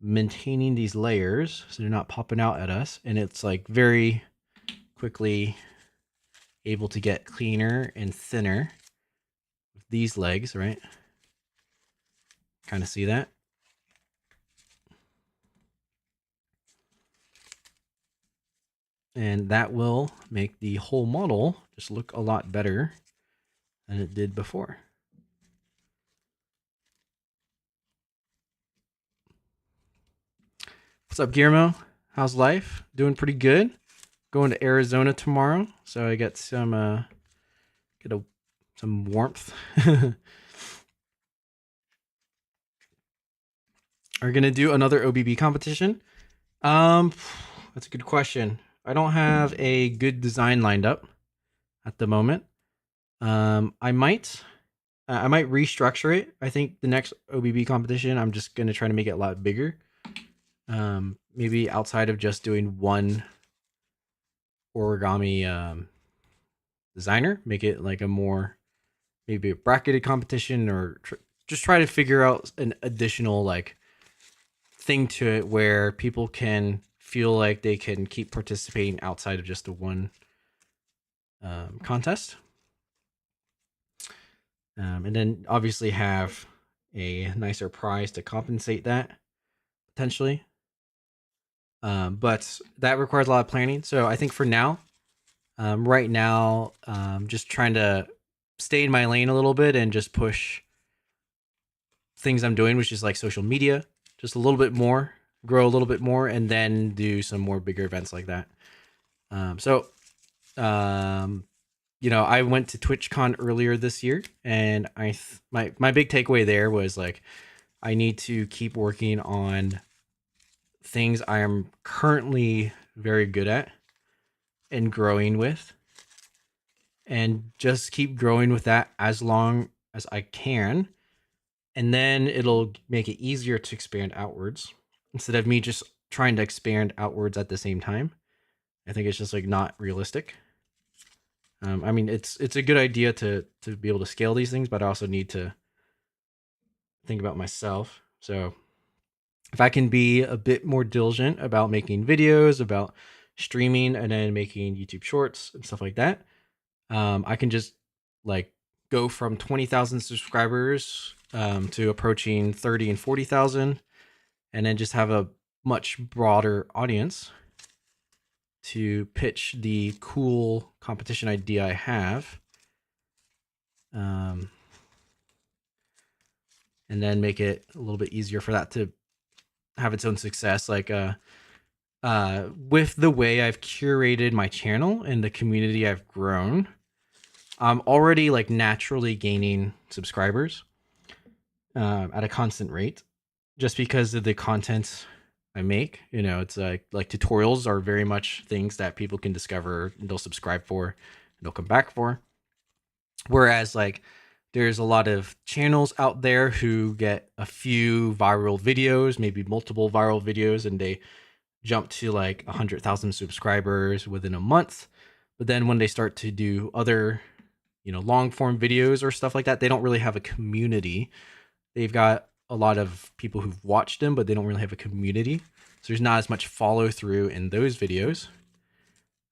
maintaining these layers so they're not popping out at us. And it's like very quickly able to get cleaner and thinner with these legs, right? Kind of see that? And that will make the whole model just look a lot better than it did before. What's up, Guillermo? How's life? Doing pretty good. Going to Arizona tomorrow, so I get some some warmth. Are gonna do another OBB competition? Um, that's a good question. I don't have a good design lined up at the moment. I might restructure it. I think the next OBB competition, I'm just gonna try to make it a lot bigger. Maybe outside of just doing one origami designer, make it like a more maybe a bracketed competition or just try to figure out an additional like thing to it where people can feel like they can keep participating outside of just the one contest. And then obviously have a nicer prize to compensate that potentially. But that requires a lot of planning. So I think for now, right now, just trying to stay in my lane a little bit and just push things I'm doing, which is like social media, just a little bit more, grow a little bit more, and then do some more bigger events like that. So, you know, I went to TwitchCon earlier this year, and my big takeaway there was like I need to keep working on things I am currently very good at and growing with, and just keep growing with that as long as I can. And then it'll make it easier to expand outwards instead of me just trying to expand outwards at the same time. I think it's just like not realistic. I mean, it's a good idea to be able to scale these things, but I also need to think about myself. So if I can be a bit more diligent about making videos, about streaming, and then making YouTube shorts and stuff like that, I can just like go from 20,000 subscribers to approaching 30 and 40,000, and then just have a much broader audience to pitch the cool competition idea I have. And then make it a little bit easier for that to have its own success. Like with the way I've curated my channel and the community I've grown, I'm already like naturally gaining subscribers at a constant rate, just because of the content I make. You know, it's like tutorials are very much things that people can discover and they'll subscribe for and they'll come back for. Whereas like there's a lot of channels out there who get a few viral videos, maybe multiple viral videos, and they jump to like 100,000 subscribers within a month. But then when they start to do other, you know, long form videos or stuff like that, they don't really have a community. They've got a lot of people who've watched them, but they don't really have a community. So there's not as much follow through in those videos.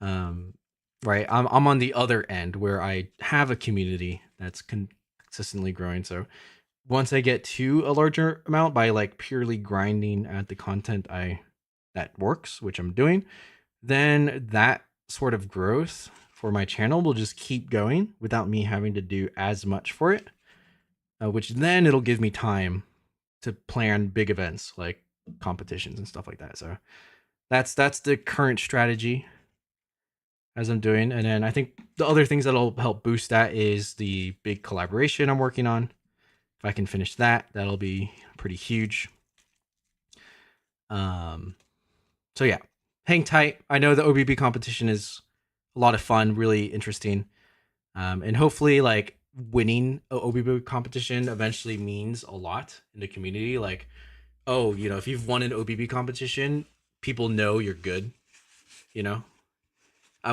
Right. I'm on the other end where I have a community that's consistently growing. So once I get to a larger amount by like purely grinding at the content that works, which I'm doing, then that sort of growth for my channel will just keep going without me having to do as much for it, which then it'll give me time to plan big events like competitions and stuff like that. So that's the current strategy as I'm doing. And then I think the other things that'll help boost that is the big collaboration I'm working on. If I can finish that, that'll be pretty huge. So yeah, hang tight. I know the OBB competition is a lot of fun, really interesting. And hopefully like winning a OBB competition eventually means a lot in the community. Like, oh, you know, if you've won an OBB competition, people know you're good, you know?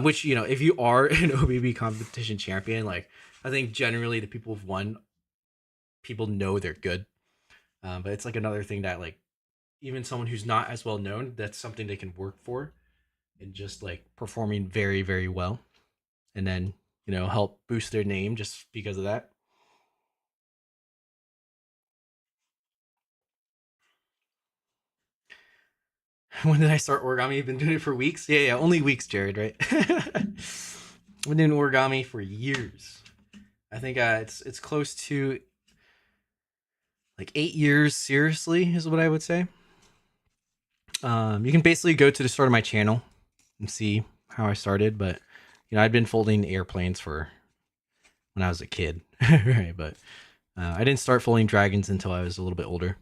Which, you know, if you are an OBB competition champion, like I think generally the people who've won, people know they're good. But it's like another thing that like even someone who's not as well known, that's something they can work for and just like performing very, very well. And then, you know, help boost their name just because of that. When did I start origami? I've been doing it for weeks. Yeah, only weeks, Jared, right? I've been doing origami for years. I think it's close to like 8 years. Seriously, is what I would say. You can basically go to the start of my channel and see how I started, but you know, I'd been folding airplanes for when I was a kid, right? But I didn't start folding dragons until I was a little bit older.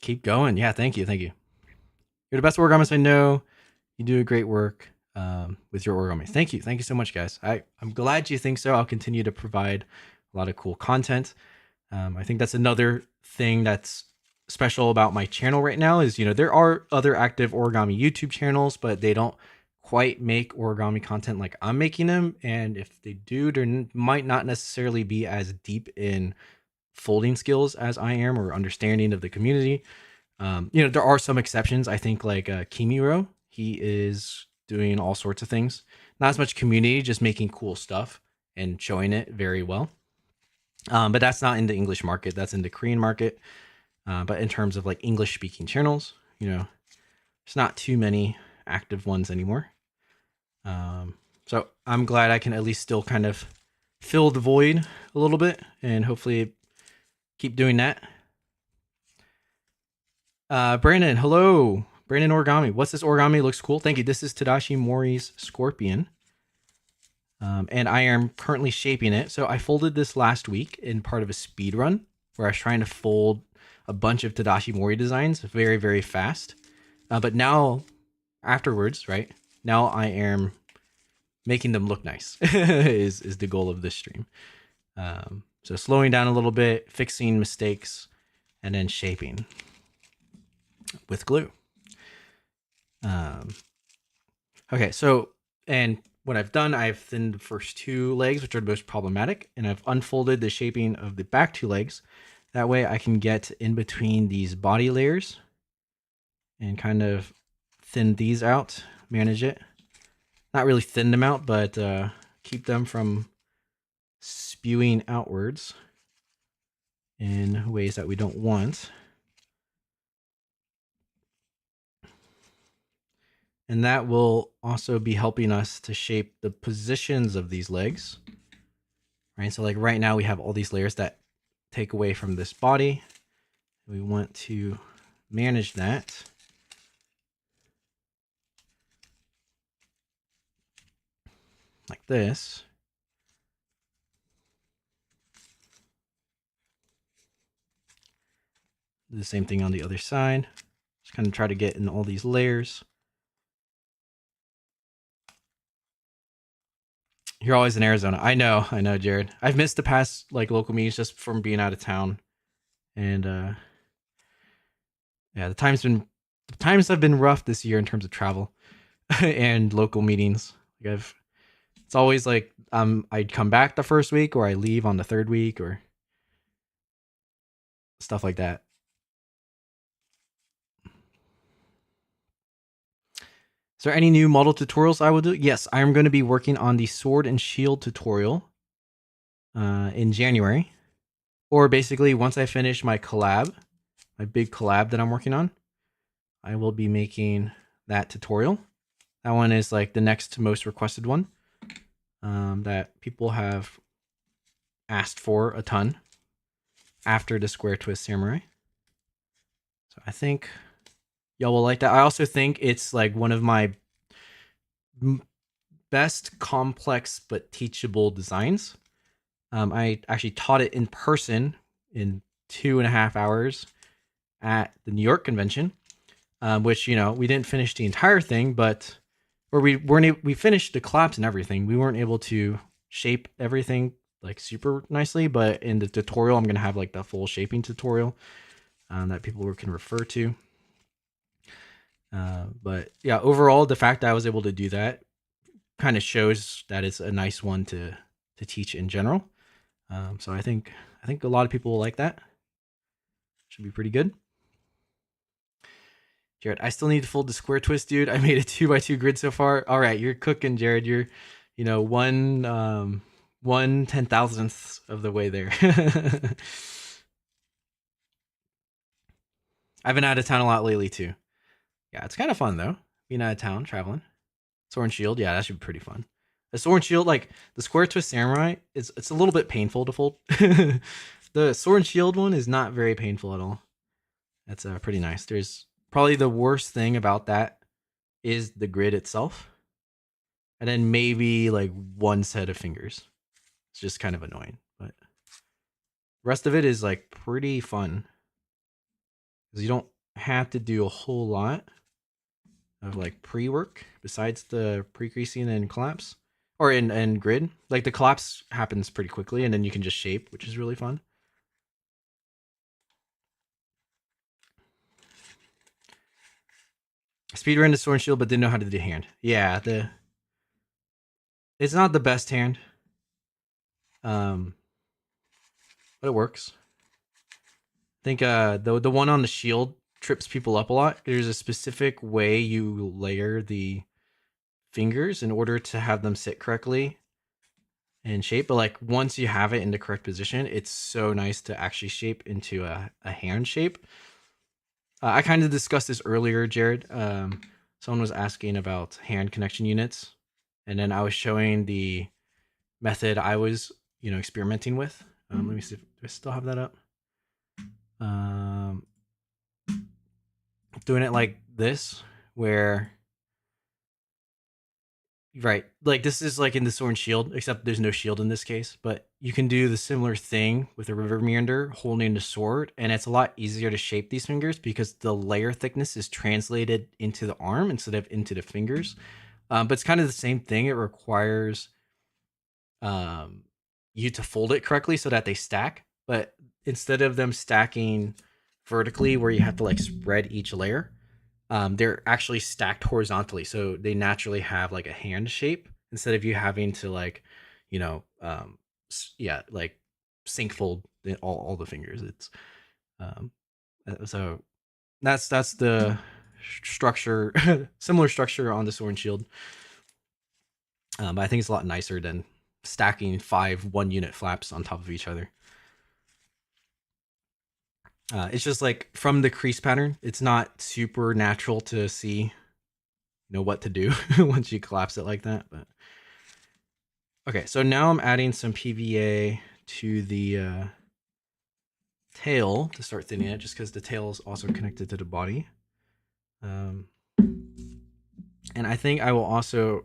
Keep going. Yeah, thank you. You're the best origamist I know. You do a great work with your origami. Thank you so much, guys. I'm glad you think so. I'll continue to provide a lot of cool content. I think that's another thing that's special about my channel right now is, you know, there are other active origami YouTube channels, but they don't quite make origami content like I'm making them. And if they do, they might not necessarily be as deep in folding skills as I am or understanding of the community. You know, there are some exceptions. I think like Kimiro, he is doing all sorts of things. Not as much community, just making cool stuff and showing it very well. But that's not in the English market. That's in the Korean market. But in terms of like English speaking channels, you know, there's not too many active ones anymore. So I'm glad I can at least still kind of fill the void a little bit and hopefully keep doing that. Brandon, hello. Brandon Origami. What's this origami? Looks cool. Thank you. This is Tadashi Mori's Scorpion. And I am currently shaping it. So I folded this last week in part of a speed run where I was trying to fold a bunch of Tadashi Mori designs very, very fast. But now, afterwards, right, now I am making them look nice is the goal of this stream. So slowing down a little bit, fixing mistakes, and then shaping with glue. Okay, so And what I've done, I've thinned the first two legs, which are the most problematic, and I've unfolded the shaping of the back two legs. That way I can get in between these body layers and kind of thin these out, manage it. Not really thin them out, but keep them from spewing outwards in ways that we don't want. And that will also be helping us to shape the positions of these legs. Right? So like right now we have all these layers that take away from this body. We want to manage that. Like this. Do the same thing on the other side. Just kind of try to get in all these layers. You're always in Arizona. I know, Jared. I've missed the past like local meetings just from being out of town. And yeah, the times have been rough this year in terms of travel and local meetings. Like it's always like I'd come back the first week or I leave on the third week or stuff like that. Is there any new model tutorials I will do? Yes, I'm going to be working on the sword and shield tutorial in January. Or basically, once I finish my collab, my big collab that I'm working on, I will be making that tutorial. That one is like the next most requested one that people have asked for a ton after the Square Twist Samurai. So I think y'all will like that. I also think it's like one of my best complex but teachable designs. I actually taught it in person in 2.5 hours at the New York convention, which, you know, we didn't finish the entire thing, but we finished the collapse and everything. We weren't able to shape everything like super nicely, but in the tutorial, I'm going to have like the full shaping tutorial that people can refer to. But yeah, overall, the fact that I was able to do that kind of shows that it's a nice one to teach in general. So I think a lot of people will like that. Should be pretty good. Jared, I still need to fold the square twist, dude. I made a 2x2 grid so far. All right, you're cooking, Jared. You're, you know, 1/10,000th of the way there. I've been out of town a lot lately too. Yeah, it's kind of fun though. Being out of town, traveling. Sword and shield, yeah, that should be pretty fun. The sword and shield, like the square twist samurai, it's a little bit painful to fold. The sword and shield one is not very painful at all. That's pretty nice. There's probably the worst thing about that is the grid itself, and then maybe like one set of fingers. It's just kind of annoying, but the rest of it is like pretty fun because you don't have to do a whole lot of like pre-work besides the pre-creasing and collapse, or in grid. Like the collapse happens pretty quickly, and then you can just shape, which is really fun. Speedrun the sword and shield, but didn't know how to do hand. Yeah, it's not the best hand, but it works. I think the one on the shield trips people up a lot. There's a specific way you layer the fingers in order to have them sit correctly and shape. But like once you have it in the correct position, it's so nice to actually shape into a hand shape. I kind of discussed this earlier, Jared. Someone was asking about hand connection units, and then I was showing the method I was, you know, experimenting with. Let me see if I still have that up. Doing it like this, where right, like this is like in the sword and shield, except there's no shield in this case. But you can do the similar thing with a river meander holding the sword, and it's a lot easier to shape these fingers because the layer thickness is translated into the arm instead of into the fingers. But it's kind of the same thing. It requires you to fold it correctly so that they stack. But instead of them stacking vertically, where you have to like spread each layer, they're actually stacked horizontally, so they naturally have like a hand shape instead of you having to like, you know, yeah, like sync fold all the fingers. It's um, so that's the structure, similar structure on the sword and shield. But I think it's a lot nicer than stacking 5 1-unit flaps on top of each other. It's just like from the crease pattern, it's not super natural to see, you know, what to do once you collapse it like that. But okay, so now I'm adding some PVA to the tail to start thinning it, just because the tail is also connected to the body. And I think I will also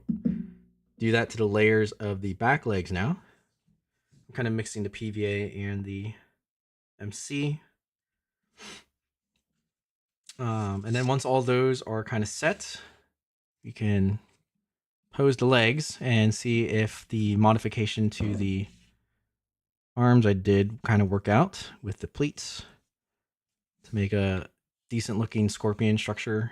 do that to the layers of the back legs now. I'm kind of mixing the PVA and the MC. And then once all those are kind of set, we can pose the legs and see if the modification to the arms I did kind of work out with the pleats to make a decent looking scorpion structure.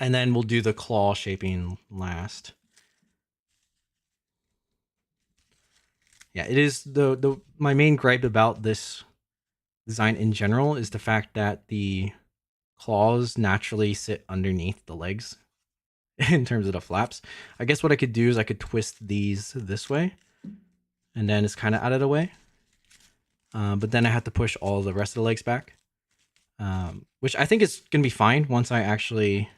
And then we'll do the claw shaping last. Yeah, it is the my main gripe about this design in general is the fact that the claws naturally sit underneath the legs in terms of the flaps. I guess what I could do is I could twist these this way, and then it's kind of out of the way. But then I have to push all the rest of the legs back, which I think is going to be fine once I actually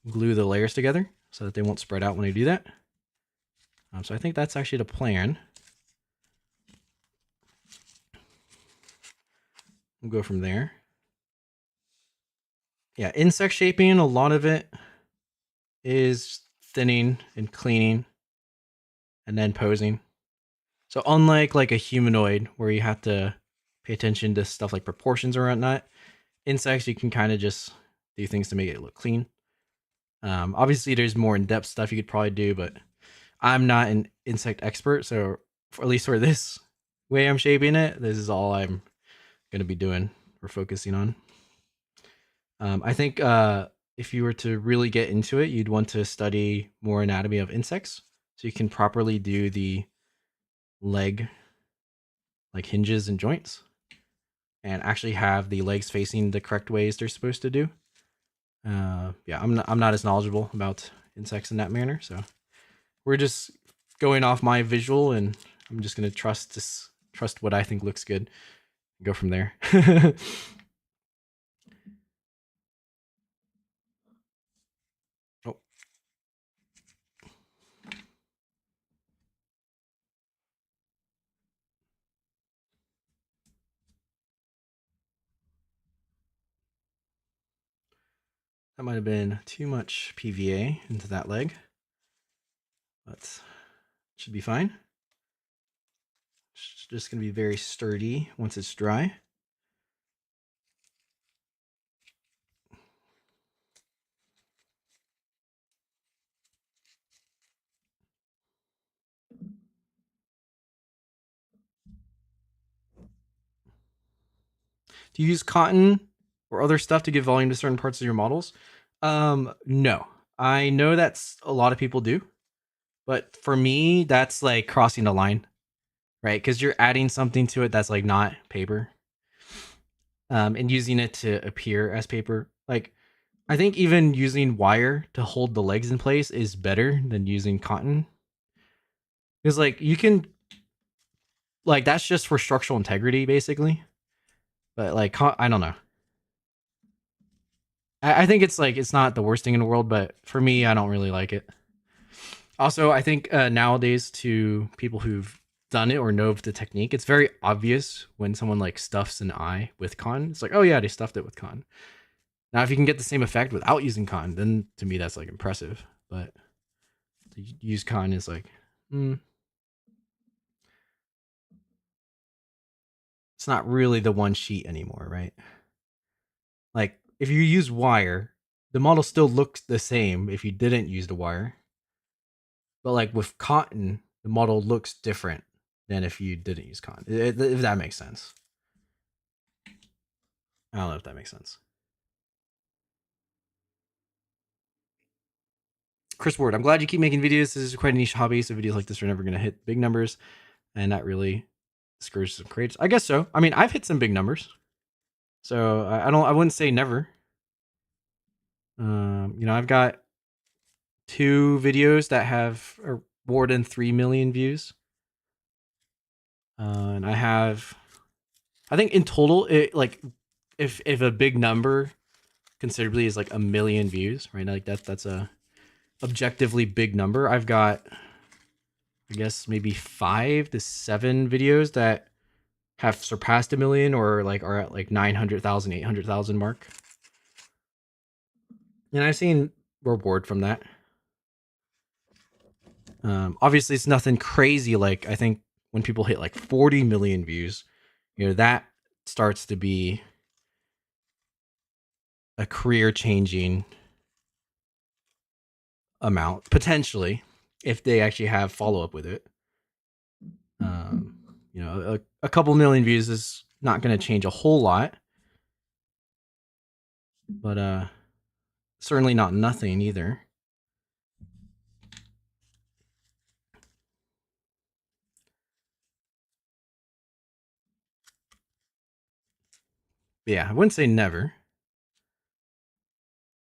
glue the layers together so that they won't spread out when I do that. So I think that's actually the plan. We'll go from there. Yeah, insect shaping, a lot of it is thinning and cleaning and then posing. So unlike like a humanoid where you have to pay attention to stuff like proportions or whatnot, insects you can kind of just do things to make it look clean. Obviously there's more in-depth stuff you could probably do, but I'm not an insect expert, so at least for this way I'm shaping it, this is all I'm going to be doing or focusing on. I think if you were to really get into it, you'd want to study more anatomy of insects so you can properly do the leg like hinges and joints and actually have the legs facing the correct ways they're supposed to do. Yeah, I'm not as knowledgeable about insects in that manner, so we're just going off my visual, and I'm just gonna trust what I think looks good and go from there. Oh. That might have been too much PVA into that leg, but it should be fine. It's just going to be very sturdy once it's dry. Do you use cotton or other stuff to give volume to certain parts of your models? No. I know that's a lot of people do, but for me, that's like crossing the line, right? Because you're adding something to it that's like not paper, and using it to appear as paper. Like, I think even using wire to hold the legs in place is better than using cotton. Because like you can, like that's just for structural integrity, basically. But like, I don't know. I think it's like it's not the worst thing in the world, but for me, I don't really like it. Also, I think nowadays to people who've done it or know of the technique, it's very obvious when someone like stuffs an eye with cotton. It's like, oh yeah, they stuffed it with cotton. Now, if you can get the same effect without using cotton, then to me that's like impressive. But to use cotton is like, it's not really the one sheet anymore, right? Like if you use wire, the model still looks the same if you didn't use the wire. But like with cotton, the model looks different than if you didn't use con. If that makes sense. I don't know if that makes sense. Chris Ward, I'm glad you keep making videos. This is quite a niche hobby, so videos like this are never going to hit big numbers, and that really discourages some creators. I guess so. I mean, I've hit some big numbers, so I wouldn't say never. I've got 2 videos that have more than 3 million views, and I think in total, if a big number considerably is like 1 million views, right? Like that's a objectively big number. I've got, I guess, maybe 5 to 7 videos that have surpassed 1 million or like are at like 900,000, 800,000 mark. And I've seen reward from that. Obviously, it's nothing crazy. Like, I think when people hit like 40 million views, that starts to be a career changing amount, potentially, if they actually have follow up with it. A couple million views is not going to change a whole lot, but certainly not nothing either. But yeah, I wouldn't say never.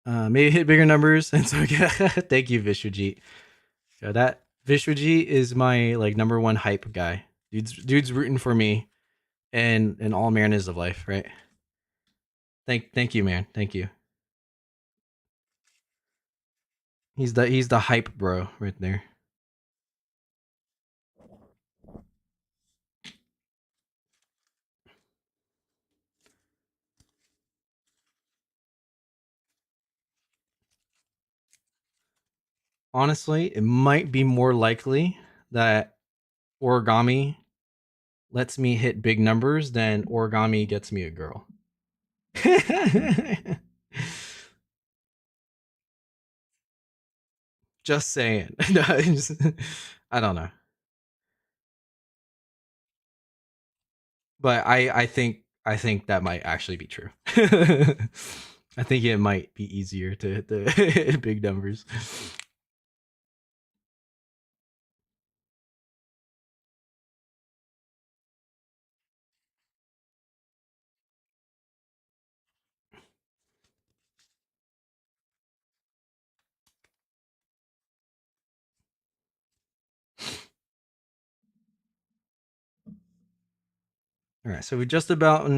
Maybe hit bigger numbers, and so yeah, thank you, Vishwajit. Yeah, that Vishwajit is my like number one hype guy. Dude's rooting for me, and in all mariners of life, right? Thank you, man. Thank you. He's the hype bro right there. Honestly, it might be more likely that Origami lets me hit big numbers than Origami gets me a girl. Just saying. No, I don't know. But I think that might actually be true. I think it might be easier to hit the big numbers. All right, so we just about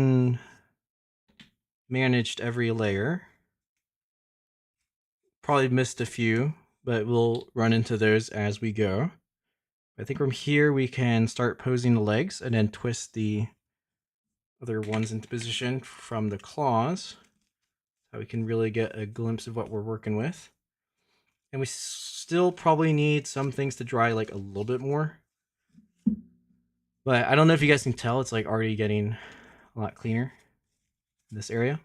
managed every layer. Probably missed a few, but we'll run into those as we go. I think from here we can start posing the legs and then twist the other ones into position from the claws, so we can really get a glimpse of what we're working with. And we still probably need some things to dry like a little bit more. But I don't know if you guys can tell, it's like already getting a lot cleaner in this area.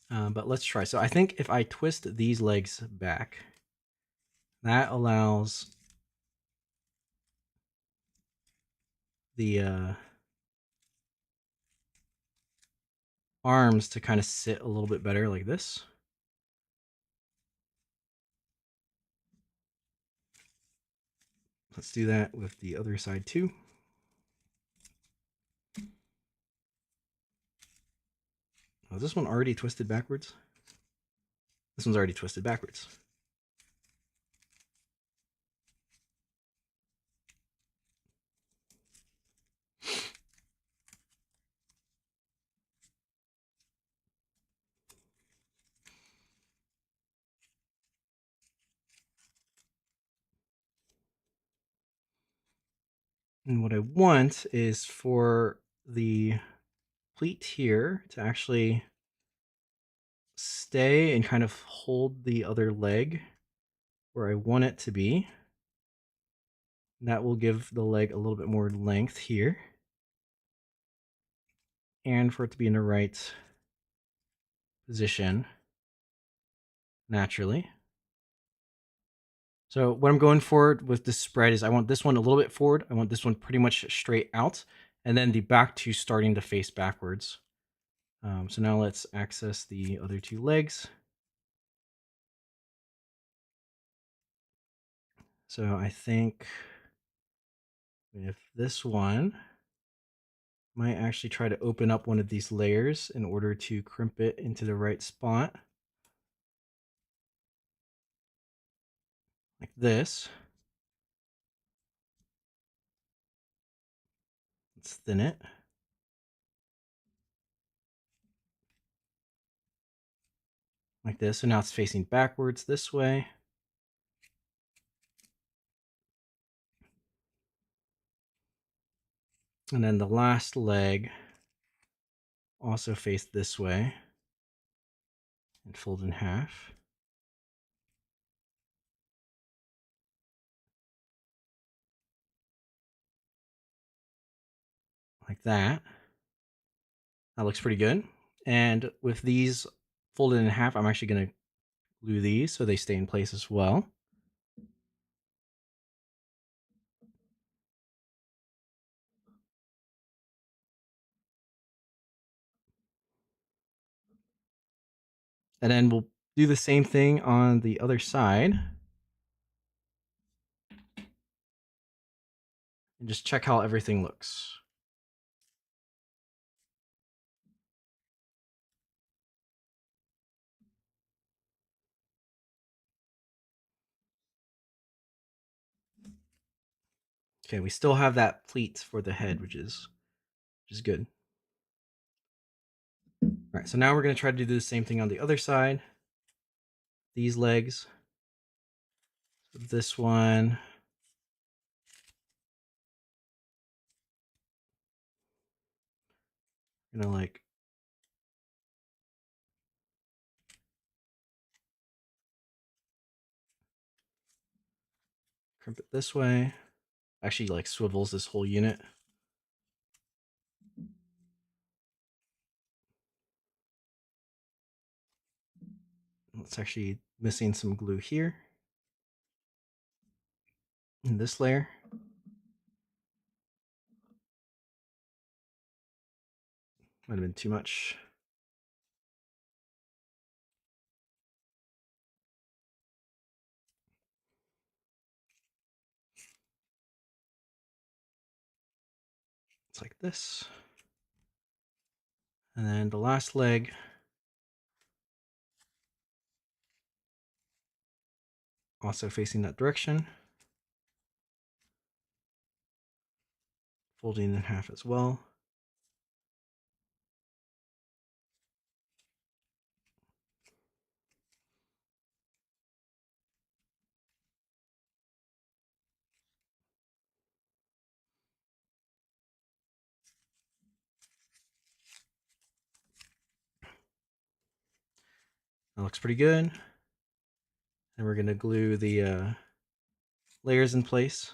But let's try. So I think if I twist these legs back, that allows the arms to kind of sit a little bit better like this. Let's do that with the other side too. Oh, is this one already twisted backwards? This one's already twisted backwards. And what I want is for the pleat here to actually stay and kind of hold the other leg where I want it to be. And that will give the leg a little bit more length here. And for it to be in the right position naturally. So what I'm going for with this spread is I want this one a little bit forward. I want this one pretty much straight out, and then the back two starting to face backwards. So now let's access the other two legs. So I think with this one, might actually try to open up one of these layers in order to crimp it into the right spot. Like this. Let's thin it. Like this. So now it's facing backwards this way. And then the last leg also faced this way and fold in half. Like that. That looks pretty good. And with these folded in half, I'm actually going to glue these so they stay in place as well. And then we'll do the same thing on the other side. And just check how everything looks. Okay, we still have that pleat for the head, which is good. All right, so now we're going to try to do the same thing on the other side. These legs. So this one. I'm going to like crimp it this way. Actually like swivels this whole unit. It's actually missing some glue here in this layer. Might have been too much. It's like this. And then the last leg. Also facing that direction. Folding in half as well. That looks pretty good. And we're going to glue the layers in place.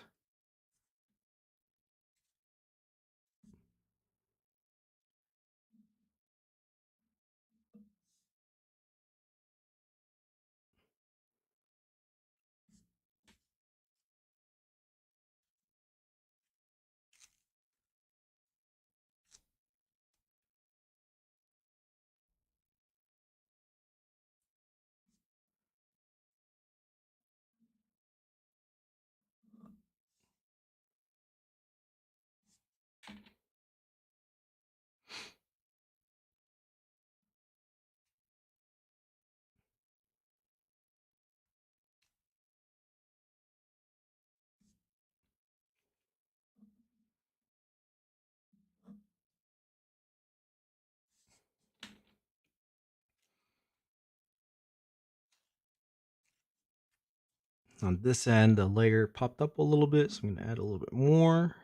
On this end, the layer popped up a little bit, so I'm going to add a little bit more.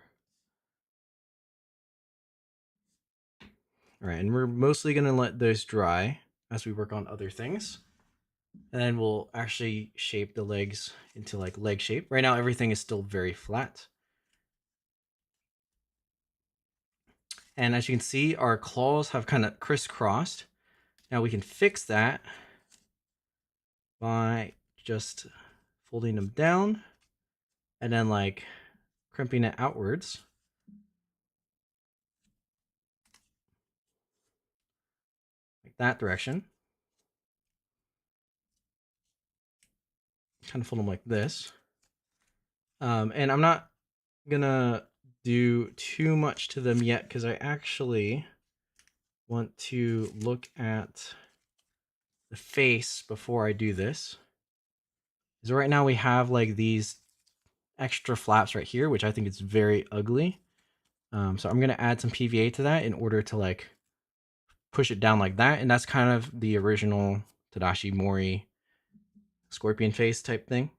All right, and we're mostly going to let those dry as we work on other things. And then we'll actually shape the legs into like leg shape. Right now, everything is still very flat. And as you can see, our claws have kind of crisscrossed. Now we can fix that by just folding them down and then like crimping it outwards. Like that direction. Kind of fold them like this. And I'm not gonna do too much to them yet because I actually want to look at the face before I do this. So right now we have like these extra flaps right here, which I think is very ugly. So I'm gonna add some PVA to that in order to like push it down like that, and that's kind of the original Tadashi Mori scorpion face type thing.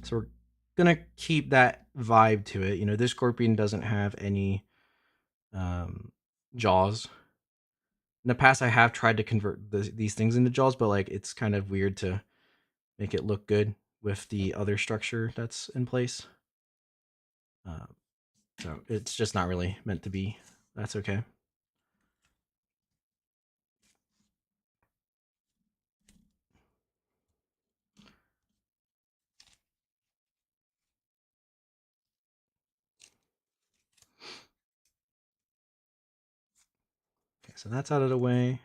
So we're gonna keep that vibe to it. You know, this scorpion doesn't have any jaws. In the past, I have tried to convert these things into jaws, but like it's kind of weird to make it look good with the other structure that's in place. So it's just not really meant to be. That's okay. Okay, so that's out of the way.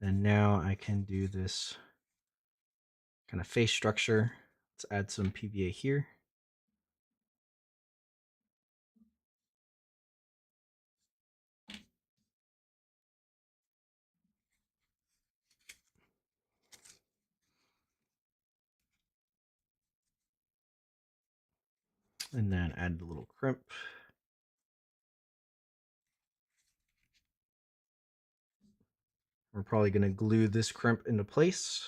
And now I can do this kind of face structure. Let's add some PVA here. And then add the little crimp. We're probably going to glue this crimp into place.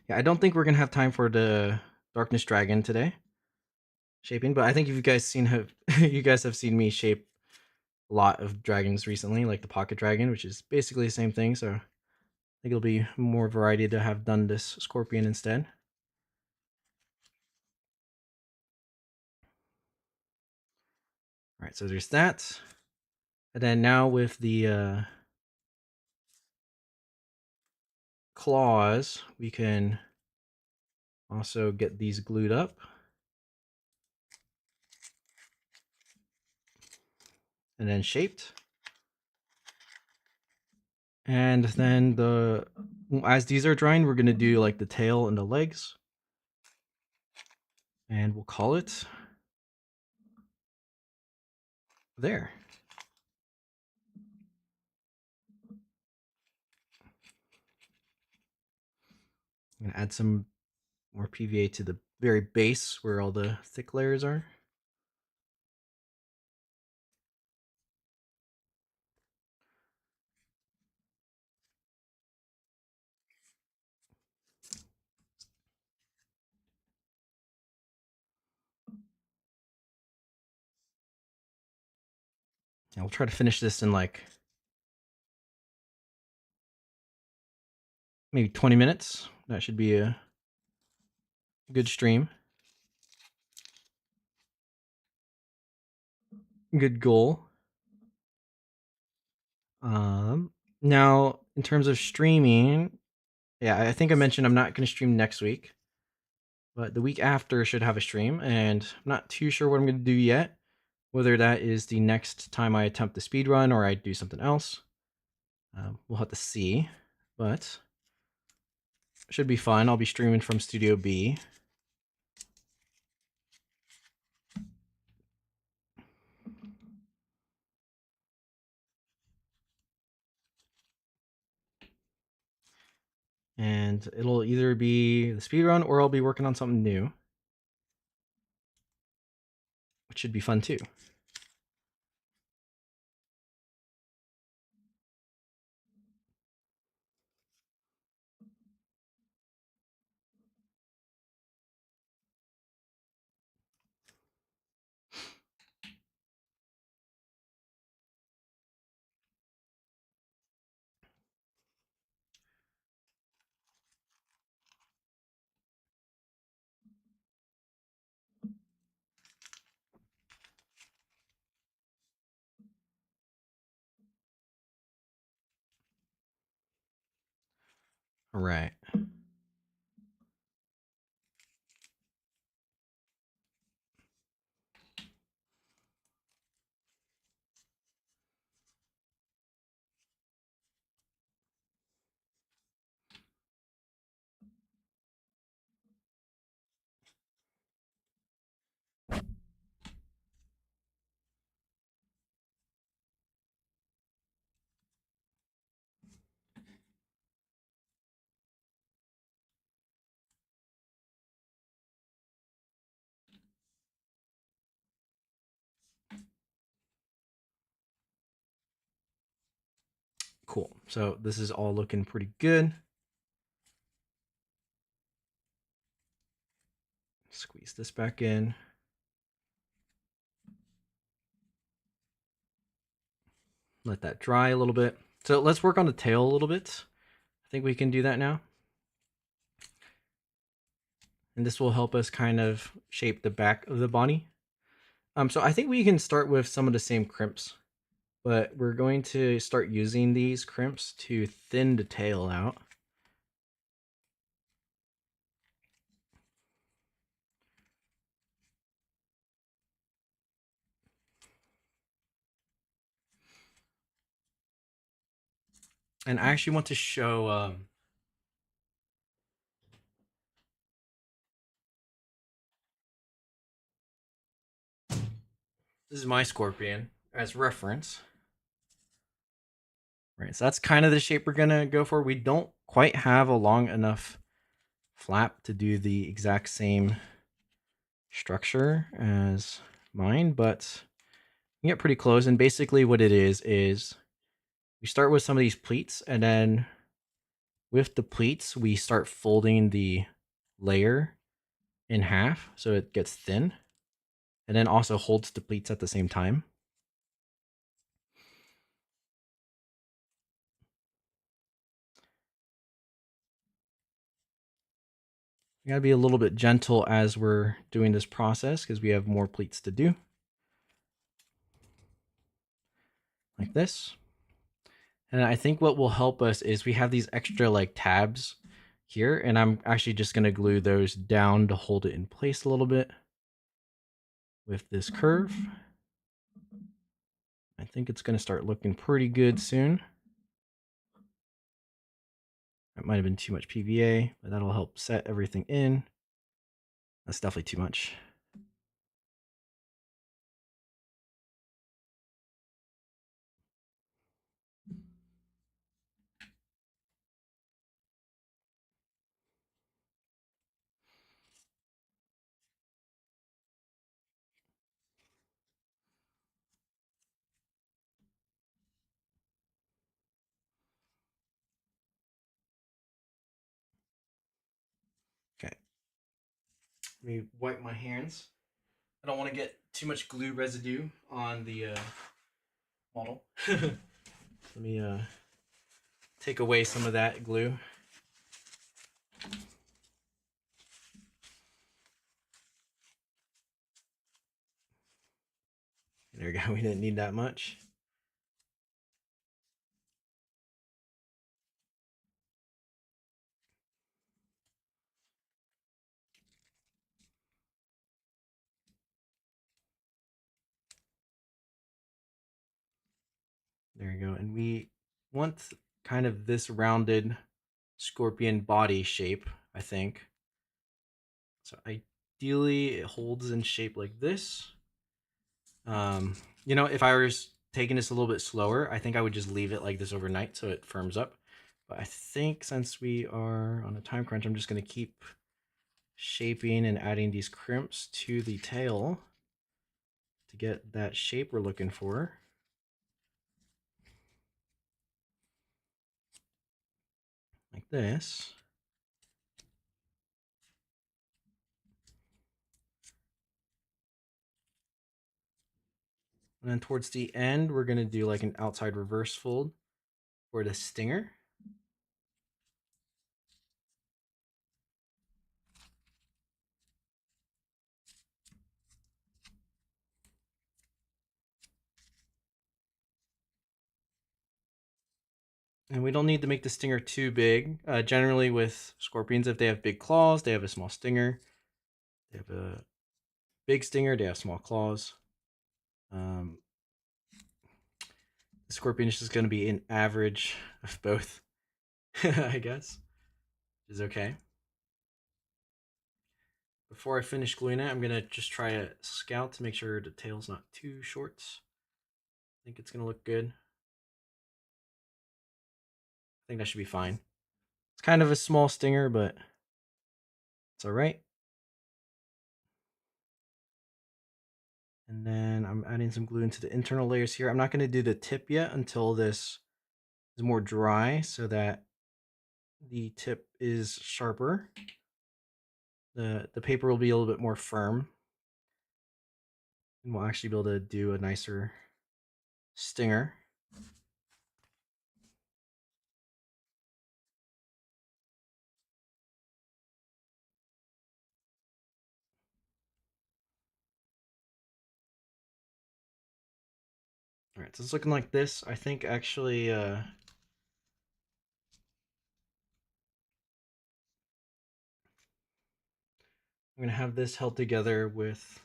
Yeah, I don't think we're going to have time for the Darkness Dragon today shaping, but I think if you guys you guys have seen me shape a lot of dragons recently, like the Pocket Dragon, which is basically the same thing. So I think it'll be more variety to have done this scorpion instead. All right, so there's that. And then now with the claws, we can also get these glued up. And then shaped. And then as these are drying, we're gonna do like the tail and the legs. And we'll call it there. I'm gonna add some more PVA to the very base where all the thick layers are. And we'll try to finish this in like maybe 20 minutes. That should be a good stream. Good goal. Now in terms of streaming, yeah, I think I mentioned I'm not going to stream next week, but the week after should have a stream, and I'm not too sure what I'm going to do yet. Whether that is the next time I attempt the speed run or I do something else, we'll have to see. But it should be fun. I'll be streaming from Studio B. And it'll either be the speed run or I'll be working on something new, which should be fun too. Right. Cool. So this is all looking pretty good. Squeeze this back in. Let that dry a little bit. So let's work on the tail a little bit. I think we can do that now. And this will help us kind of shape the back of the body. So I think we can start with some of the same crimps, but we're going to start using these crimps to thin the tail out. And I actually want to show this is my scorpion as reference. Right, so that's kind of the shape we're gonna go for. We don't quite have a long enough flap to do the exact same structure as mine, but we get pretty close. And basically what it is we start with some of these pleats, and then with the pleats, we start folding the layer in half so it gets thin, and then also holds the pleats at the same time. You gotta be a little bit gentle as we're doing this process because we have more pleats to do. Like this. And I think what will help us is we have these extra like tabs here, and I'm actually just gonna glue those down to hold it in place a little bit with this curve. I think it's gonna start looking pretty good soon. That might have been too much PVA, but that'll help set everything in. That's definitely too much. Okay. Let me wipe my hands. I don't want to get too much glue residue on the model. Let me take away some of that glue. There we go. We didn't need that much. There you go. And we want kind of this rounded scorpion body shape, I think. So ideally it holds in shape like this. You know, if I was taking this a little bit slower, I think I would just leave it like this overnight so it firms up. But I think since we are on a time crunch, I'm just going to keep shaping and adding these crimps to the tail to get that shape we're looking for. Like this. And then towards the end, we're going to do like an outside reverse fold for the stinger. And we don't need to make the stinger too big. Generally with scorpions, if they have big claws, they have a small stinger. They have a big stinger, they have small claws. The scorpion is just going to be an average of both, I guess, which is okay. Before I finish gluing it, I'm going to just try a scout to make sure the tail's not too short. I think it's going to look good. I think that should be fine. It's kind of a small stinger, but it's all right. And then I'm adding some glue into the internal layers here. I'm not going to do the tip yet until this is more dry so that the tip is sharper. The paper will be a little bit more firm. And we'll actually be able to do a nicer stinger. All right, so it's looking like this. I think actually I'm gonna have this held together with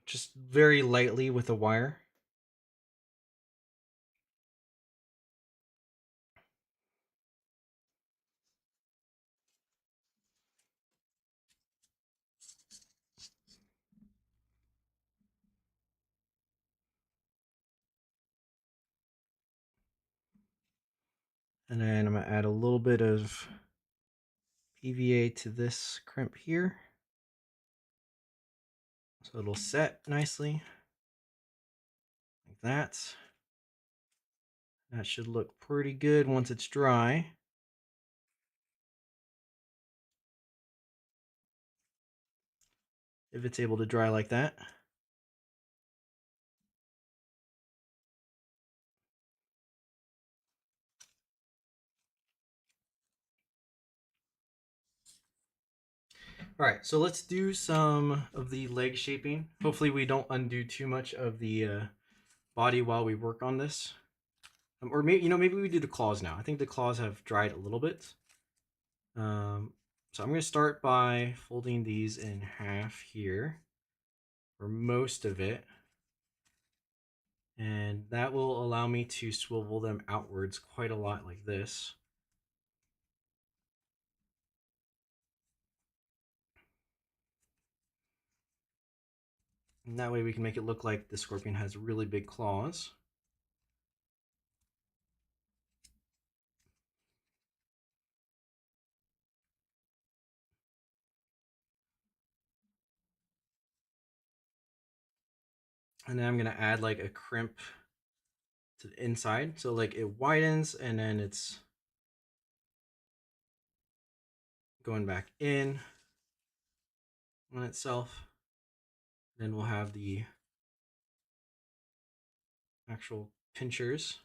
just very lightly with a wire. And then I'm gonna add a little bit of PVA to this crimp here. So it'll set nicely like that. That should look pretty good once it's dry. If it's able to dry like that. All right, so let's do some of the leg shaping. Hopefully we don't undo too much of the body while we work on this. Or maybe, maybe we do the claws now. I think the claws have dried a little bit. So I'm going to start by folding these in half here for most of it. And that will allow me to swivel them outwards quite a lot like this. And that way we can make it look like the scorpion has really big claws. And then I'm going to add like a crimp to the inside. So like it widens and then it's going back in on itself. Then we'll have the actual pinchers.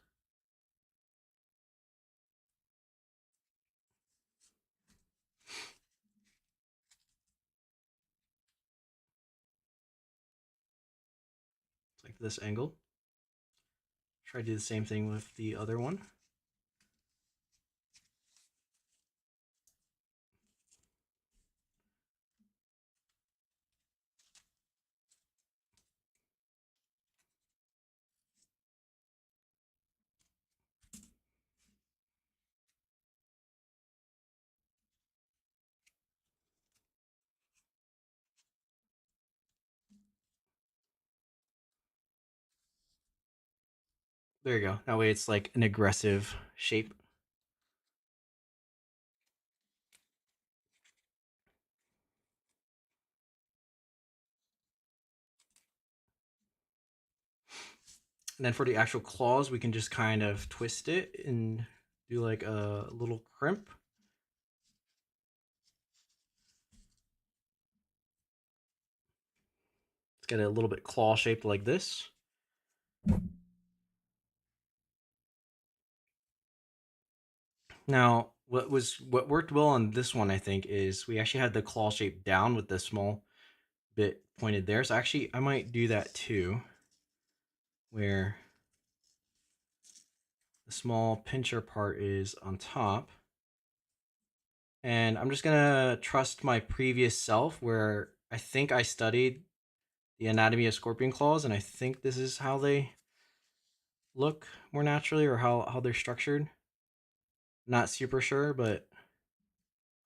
It's like this angle. Try to do the same thing with the other one. There you go. That way it's like an aggressive shape. And then for the actual claws, we can just kind of twist it and do like a little crimp. Let's get it a little bit claw shaped like this. Now, what worked well on this one, I think, is we actually had the claw shape down with the small bit pointed there. So actually, I might do that too, where the small pincher part is on top. And I'm just gonna trust my previous self where I think I studied the anatomy of scorpion claws, and I think this is how they look more naturally, or how they're structured. Not super sure, but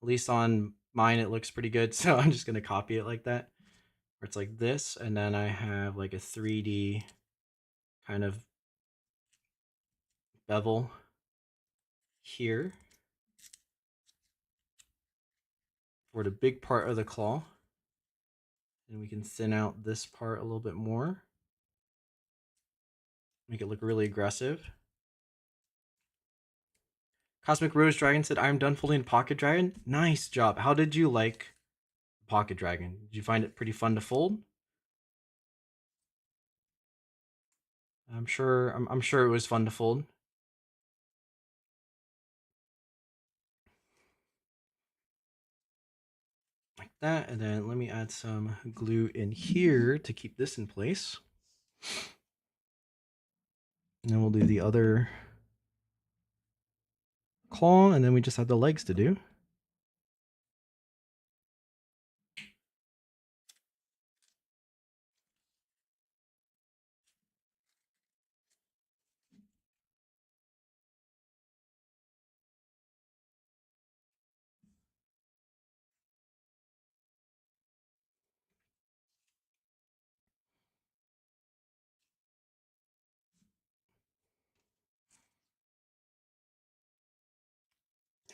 at least on mine it looks pretty good. So I'm just gonna copy it like that. Where it's like this, and then I have like a 3D kind of bevel here for the big part of the claw. And we can thin out this part a little bit more. Make it look really aggressive. Cosmic Rose Dragon said, I'm done folding Pocket Dragon. Nice job. How did you like Pocket Dragon? Did you find it pretty fun to fold? I'm sure it was fun to fold. Like that, and then let me add some glue in here to keep this in place. And then we'll do the other claw, and then we just have the legs to do.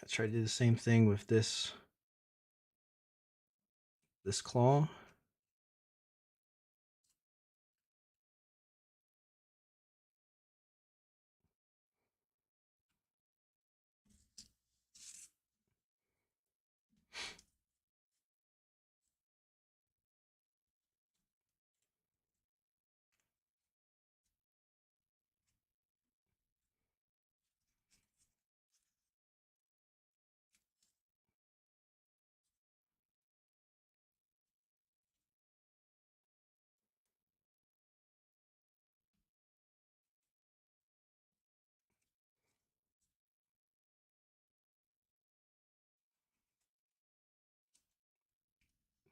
Let's try to do the same thing with this claw.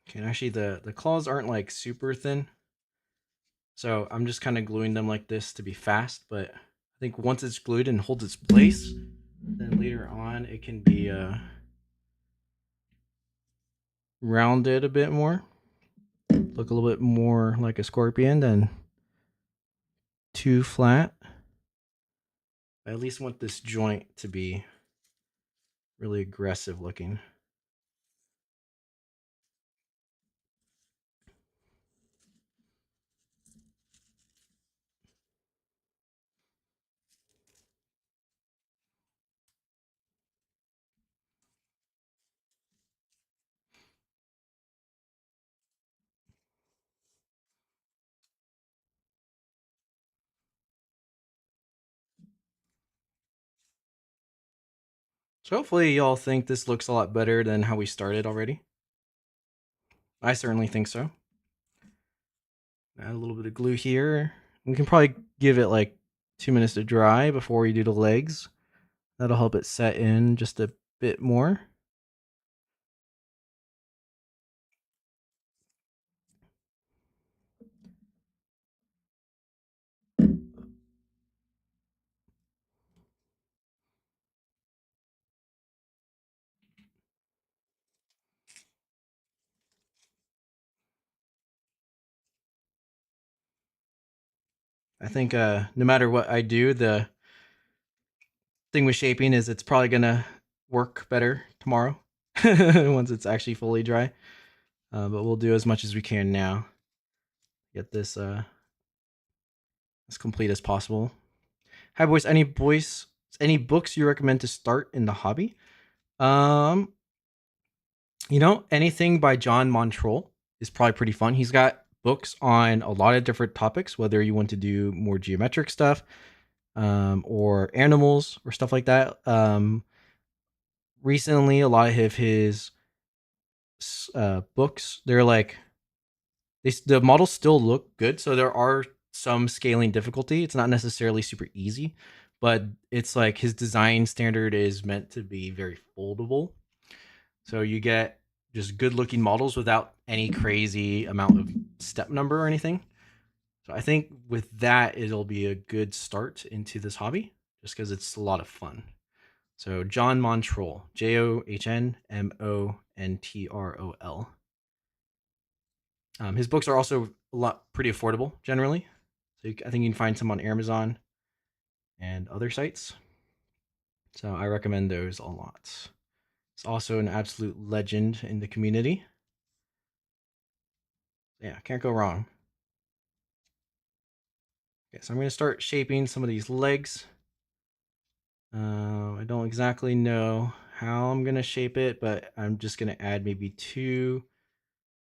Okay, and actually the claws aren't like super thin. So I'm just kind of gluing them like this to be fast, but I think once it's glued and holds its place, then later on it can be rounded a bit more. Look a little bit more like a scorpion than too flat. I at least want this joint to be really aggressive looking. So hopefully y'all think this looks a lot better than how we started already. I certainly think so. Add a little bit of glue here. We can probably give it like 2 minutes to dry before we do the legs. That'll help it set in just a bit more. I think no matter what I do, the thing with shaping is it's probably gonna work better tomorrow once it's actually fully dry. But we'll do as much as we can now. Get this as complete as possible. Hi boys, any books you recommend to start in the hobby? Anything by John Montrol is probably pretty fun. He's got books on a lot of different topics, whether you want to do more geometric stuff, or animals or stuff like that. Recently, a lot of his books, they're like the models still look good, so there are some scaling difficulty. It's not necessarily super easy, but it's like his design standard is meant to be very foldable. So you get just good looking models without any crazy amount of step number or anything. So I think with that, it'll be a good start into this hobby just because it's a lot of fun. So John Montrol, JohnMontrol. His books are also a lot pretty affordable generally. So I think you can find some on Amazon and other sites. So I recommend those a lot. It's also an absolute legend in the community. Yeah, can't go wrong. Okay, so I'm going to start shaping some of these legs. I don't exactly know how I'm going to shape it, but I'm just going to add maybe 2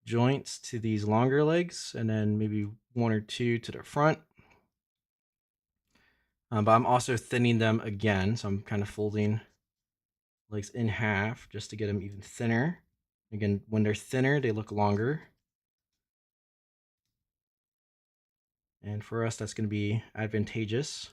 joints to these longer legs and then maybe 1 or 2 to the front. But I'm also thinning them again, so I'm kind of folding legs in half just to get them even thinner. Again, when they're thinner, they look longer. And for us, that's going to be advantageous.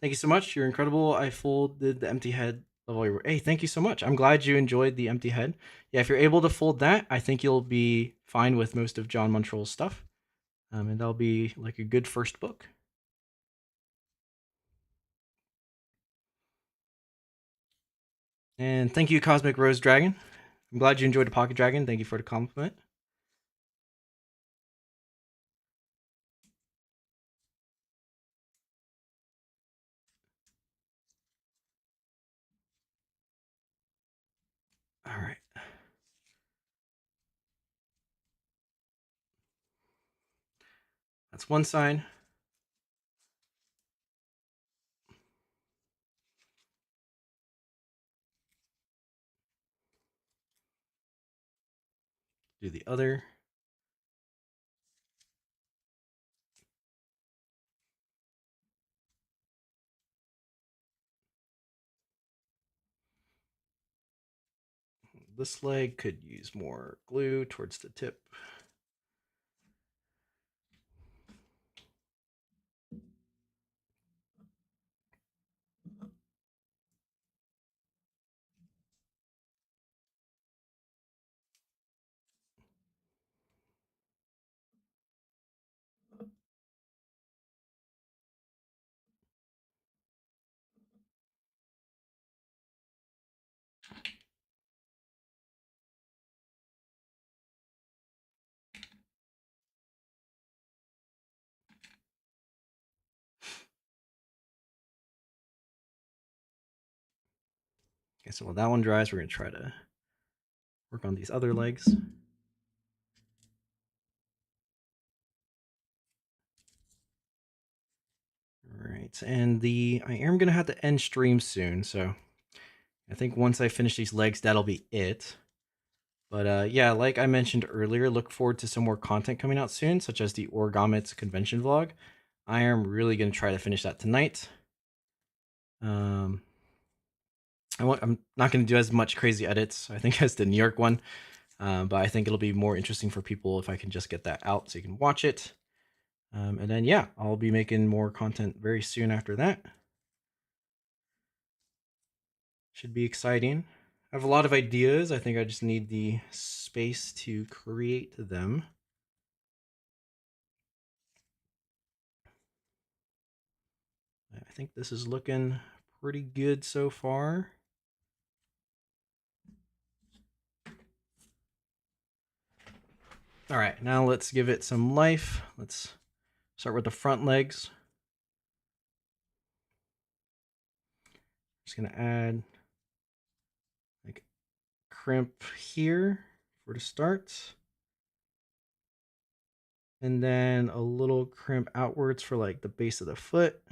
Thank you so much. You're incredible. I folded the empty head level. Hey, thank you so much. I'm glad you enjoyed the empty head. Yeah, if you're able to fold that, I think you'll be fine with most of John Montrol's stuff. And that'll be like a good first book. And thank you, Cosmic Rose Dragon. I'm glad you enjoyed the Pocket Dragon. Thank you for the compliment. All right. That's one side. Do the other. This leg could use more glue towards the tip. Okay, so while that one dries, we're going to try to work on these other legs. All right, and I am going to have to end stream soon, so I think once I finish these legs, that'll be it. But yeah, like I mentioned earlier, look forward to some more content coming out soon, such as the Origamit's convention vlog. I am really going to try to finish that tonight. I'm not going to do as much crazy edits, I think, as the New York one. But I think it'll be more interesting for people if I can just get that out so you can watch it. And then, yeah, I'll be making more content very soon after that. Should be exciting. I have a lot of ideas. I think I just need the space to create them. I think this is looking pretty good so far. All right, now let's give it some life. Let's start with the front legs. Just gonna add like crimp here for the start. And then a little crimp outwards for like the base of the foot.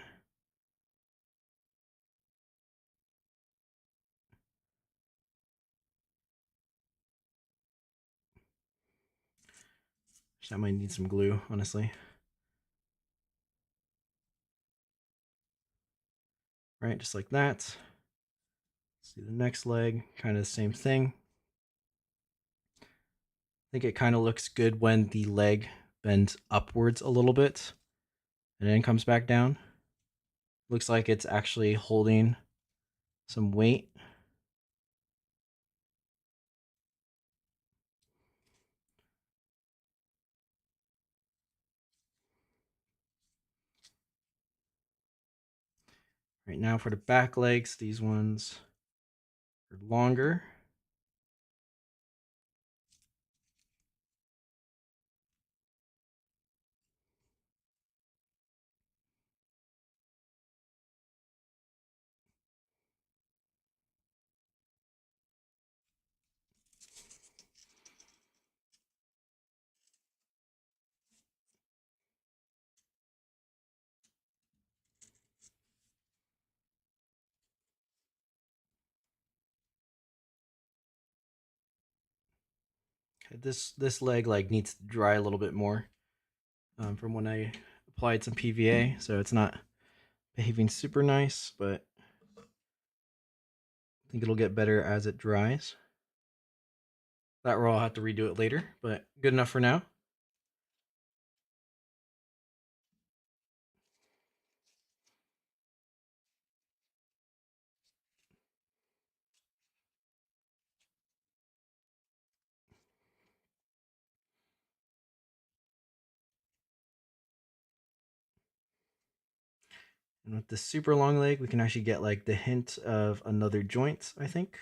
That might need some glue, honestly. Right, just like that. Let's do the next leg, kind of the same thing. think it kind of looks good when the leg bends upwards a little bit and then comes back down. Looks like it's actually holding some weight. Right now for the back legs, these ones are longer. Okay, this leg like needs to dry a little bit more from when I applied some PVA, so it's not behaving super nice, but I think it'll get better as it dries. That row I'll have to redo it later, but good enough for now. And with the super long leg, we can actually get like the hint of another joint, I think.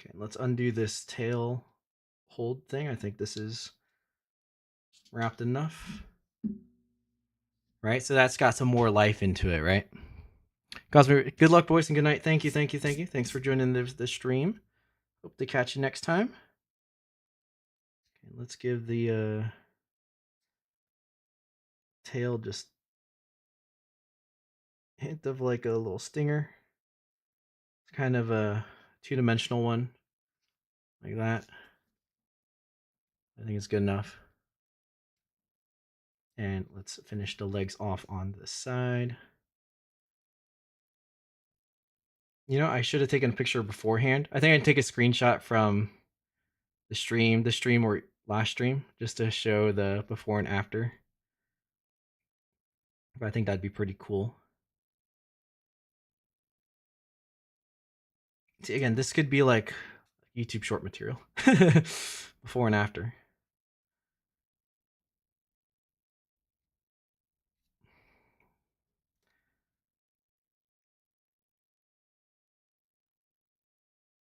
Okay, let's undo this tail hold thing. I think this is wrapped enough. Right, so that's got some more life into it, right? Cosmo, good luck, boys, and good night. Thank you, thank you, thank you. Thanks for joining the stream. Hope to catch you next time. Okay, let's give the tail just a hint of like a little stinger. It's kind of a two-dimensional one, like that. I think it's good enough. And let's finish the legs off on the side. You know, I should have taken a picture beforehand. I think I'd take a screenshot from the stream or last stream, just to show the before and after. But I think that'd be pretty cool. See, again, this could be like YouTube short material. Before and after.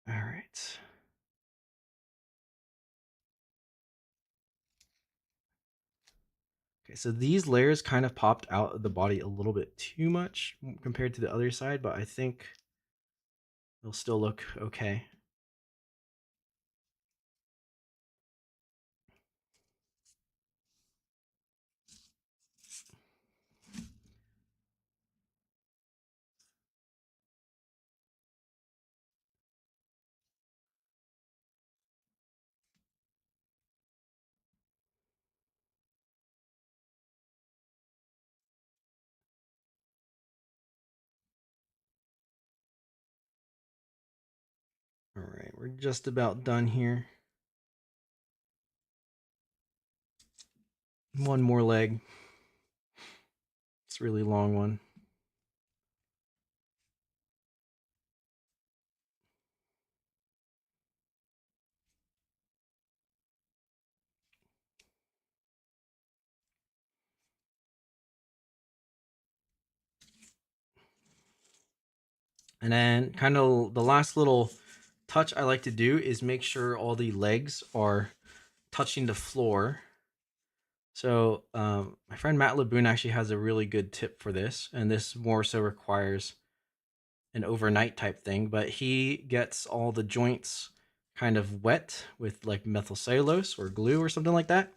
All right. Okay, so these layers kind of popped out of the body a little bit too much compared to the other side, but I think they'll still look okay. All right, we're just about done here. One more leg. It's a really long one. And then kind of the last little touch I like to do is make sure all the legs are touching the floor. So my friend Matt Laboon actually has a really good tip for this, and this more so requires an overnight type thing, but he gets all the joints kind of wet with like methyl cellulose or glue or something like that.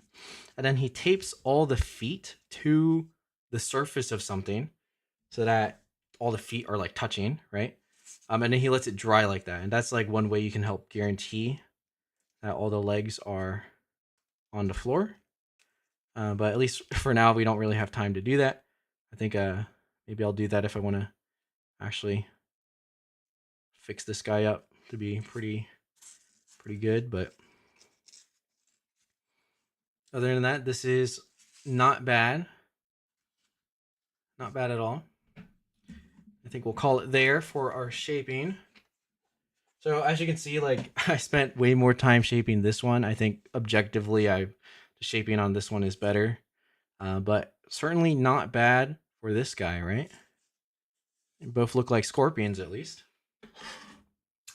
And then he tapes all the feet to the surface of something so that all the feet are like touching, right? And then he lets it dry like that. And that's like one way you can help guarantee that all the legs are on the floor. But at least for now, we don't really have time to do that. I think maybe I'll do that if I want to actually fix this guy up to be pretty good. But other than that, this is not bad. Not bad at all. I think we'll call it there for our shaping. So as you can see, like I spent way more time shaping this one. I think objectively, the shaping on this one is better, but certainly not bad for this guy, right? They both look like scorpions at least,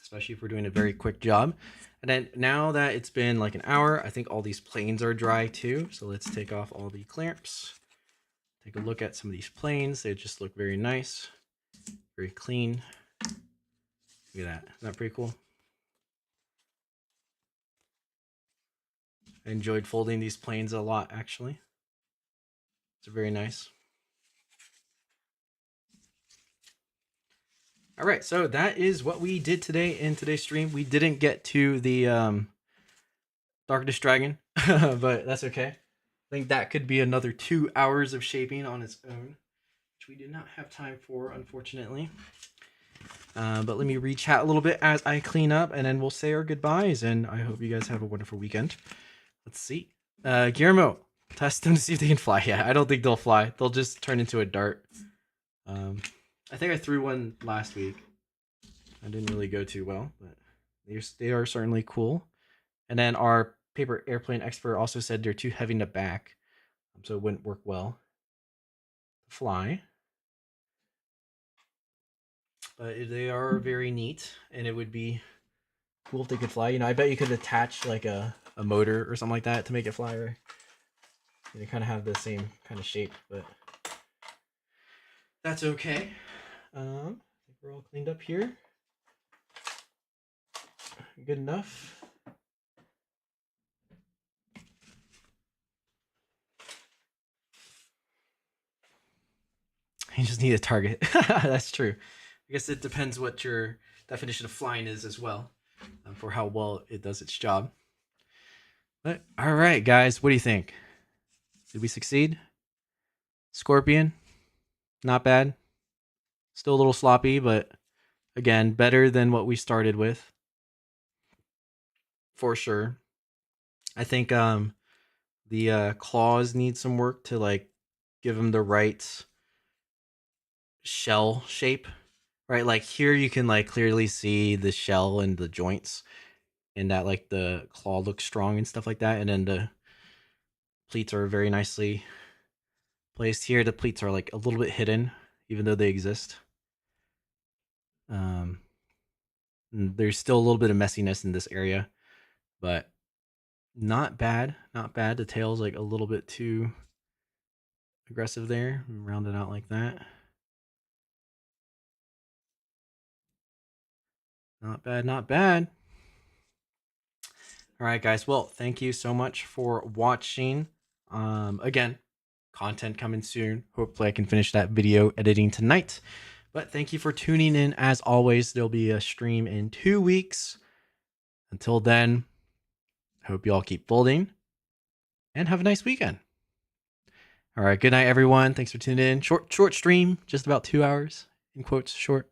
especially if we're doing a very quick job. And then now that it's been like an hour, I think all these planes are dry too. So let's take off all the clamps. Take a look at some of these planes. They just look very nice, very clean. Look at that. Isn't that pretty cool? I enjoyed folding these planes a lot, actually. It's very nice. All right, so that is what we did today in today's stream. We didn't get to the Darkness Dragon, but that's okay. I think that could be another 2 hours of shaping on its own, which we did not have time for, unfortunately. But let me re-chat a little bit as I clean up, and then we'll say our goodbyes, and I hope you guys have a wonderful weekend. Let's see. Guillermo, test them to see if they can fly. Yeah, I don't think they'll fly. They'll just turn into a dart. I think I threw one last week. I didn't really go too well, but they are certainly cool. And then our paper airplane expert also said they're too heavy in the back, so it wouldn't work well to fly. But they are very neat, and it would be cool if they could fly. You know, I bet you could attach like a motor or something like that to make it fly, right? They kind of have the same kind of shape, but that's okay. I think we're all cleaned up here. Good enough. You just need a target. That's true. I guess it depends what your definition of flying is as well, for how well it does its job. But all right, guys, what do you think? Did we succeed? Scorpion, not bad. Still a little sloppy, but again, better than what we started with. For sure. I think the claws need some work to like give them the right shell shape. Right? Like here you can like clearly see the shell and the joints, and that like the claw looks strong and stuff like that. And then the pleats are very nicely placed here. The pleats are like a little bit hidden, even though they exist. There's still a little bit of messiness in this area, but not bad. Not bad. The tail's like a little bit too aggressive there. Round it out like that. Not bad, not bad. All right, guys. Well, thank you so much for watching. Again, content coming soon. Hopefully I can finish that video editing tonight. But thank you for tuning in. As always, there'll be a stream in 2 weeks. Until then, I hope you all keep folding and have a nice weekend. All right, good night, everyone. Thanks for tuning in. Short stream, just about 2 hours. In quotes, short.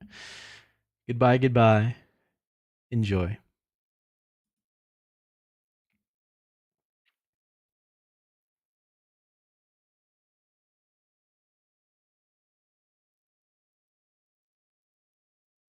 Goodbye, goodbye. Enjoy.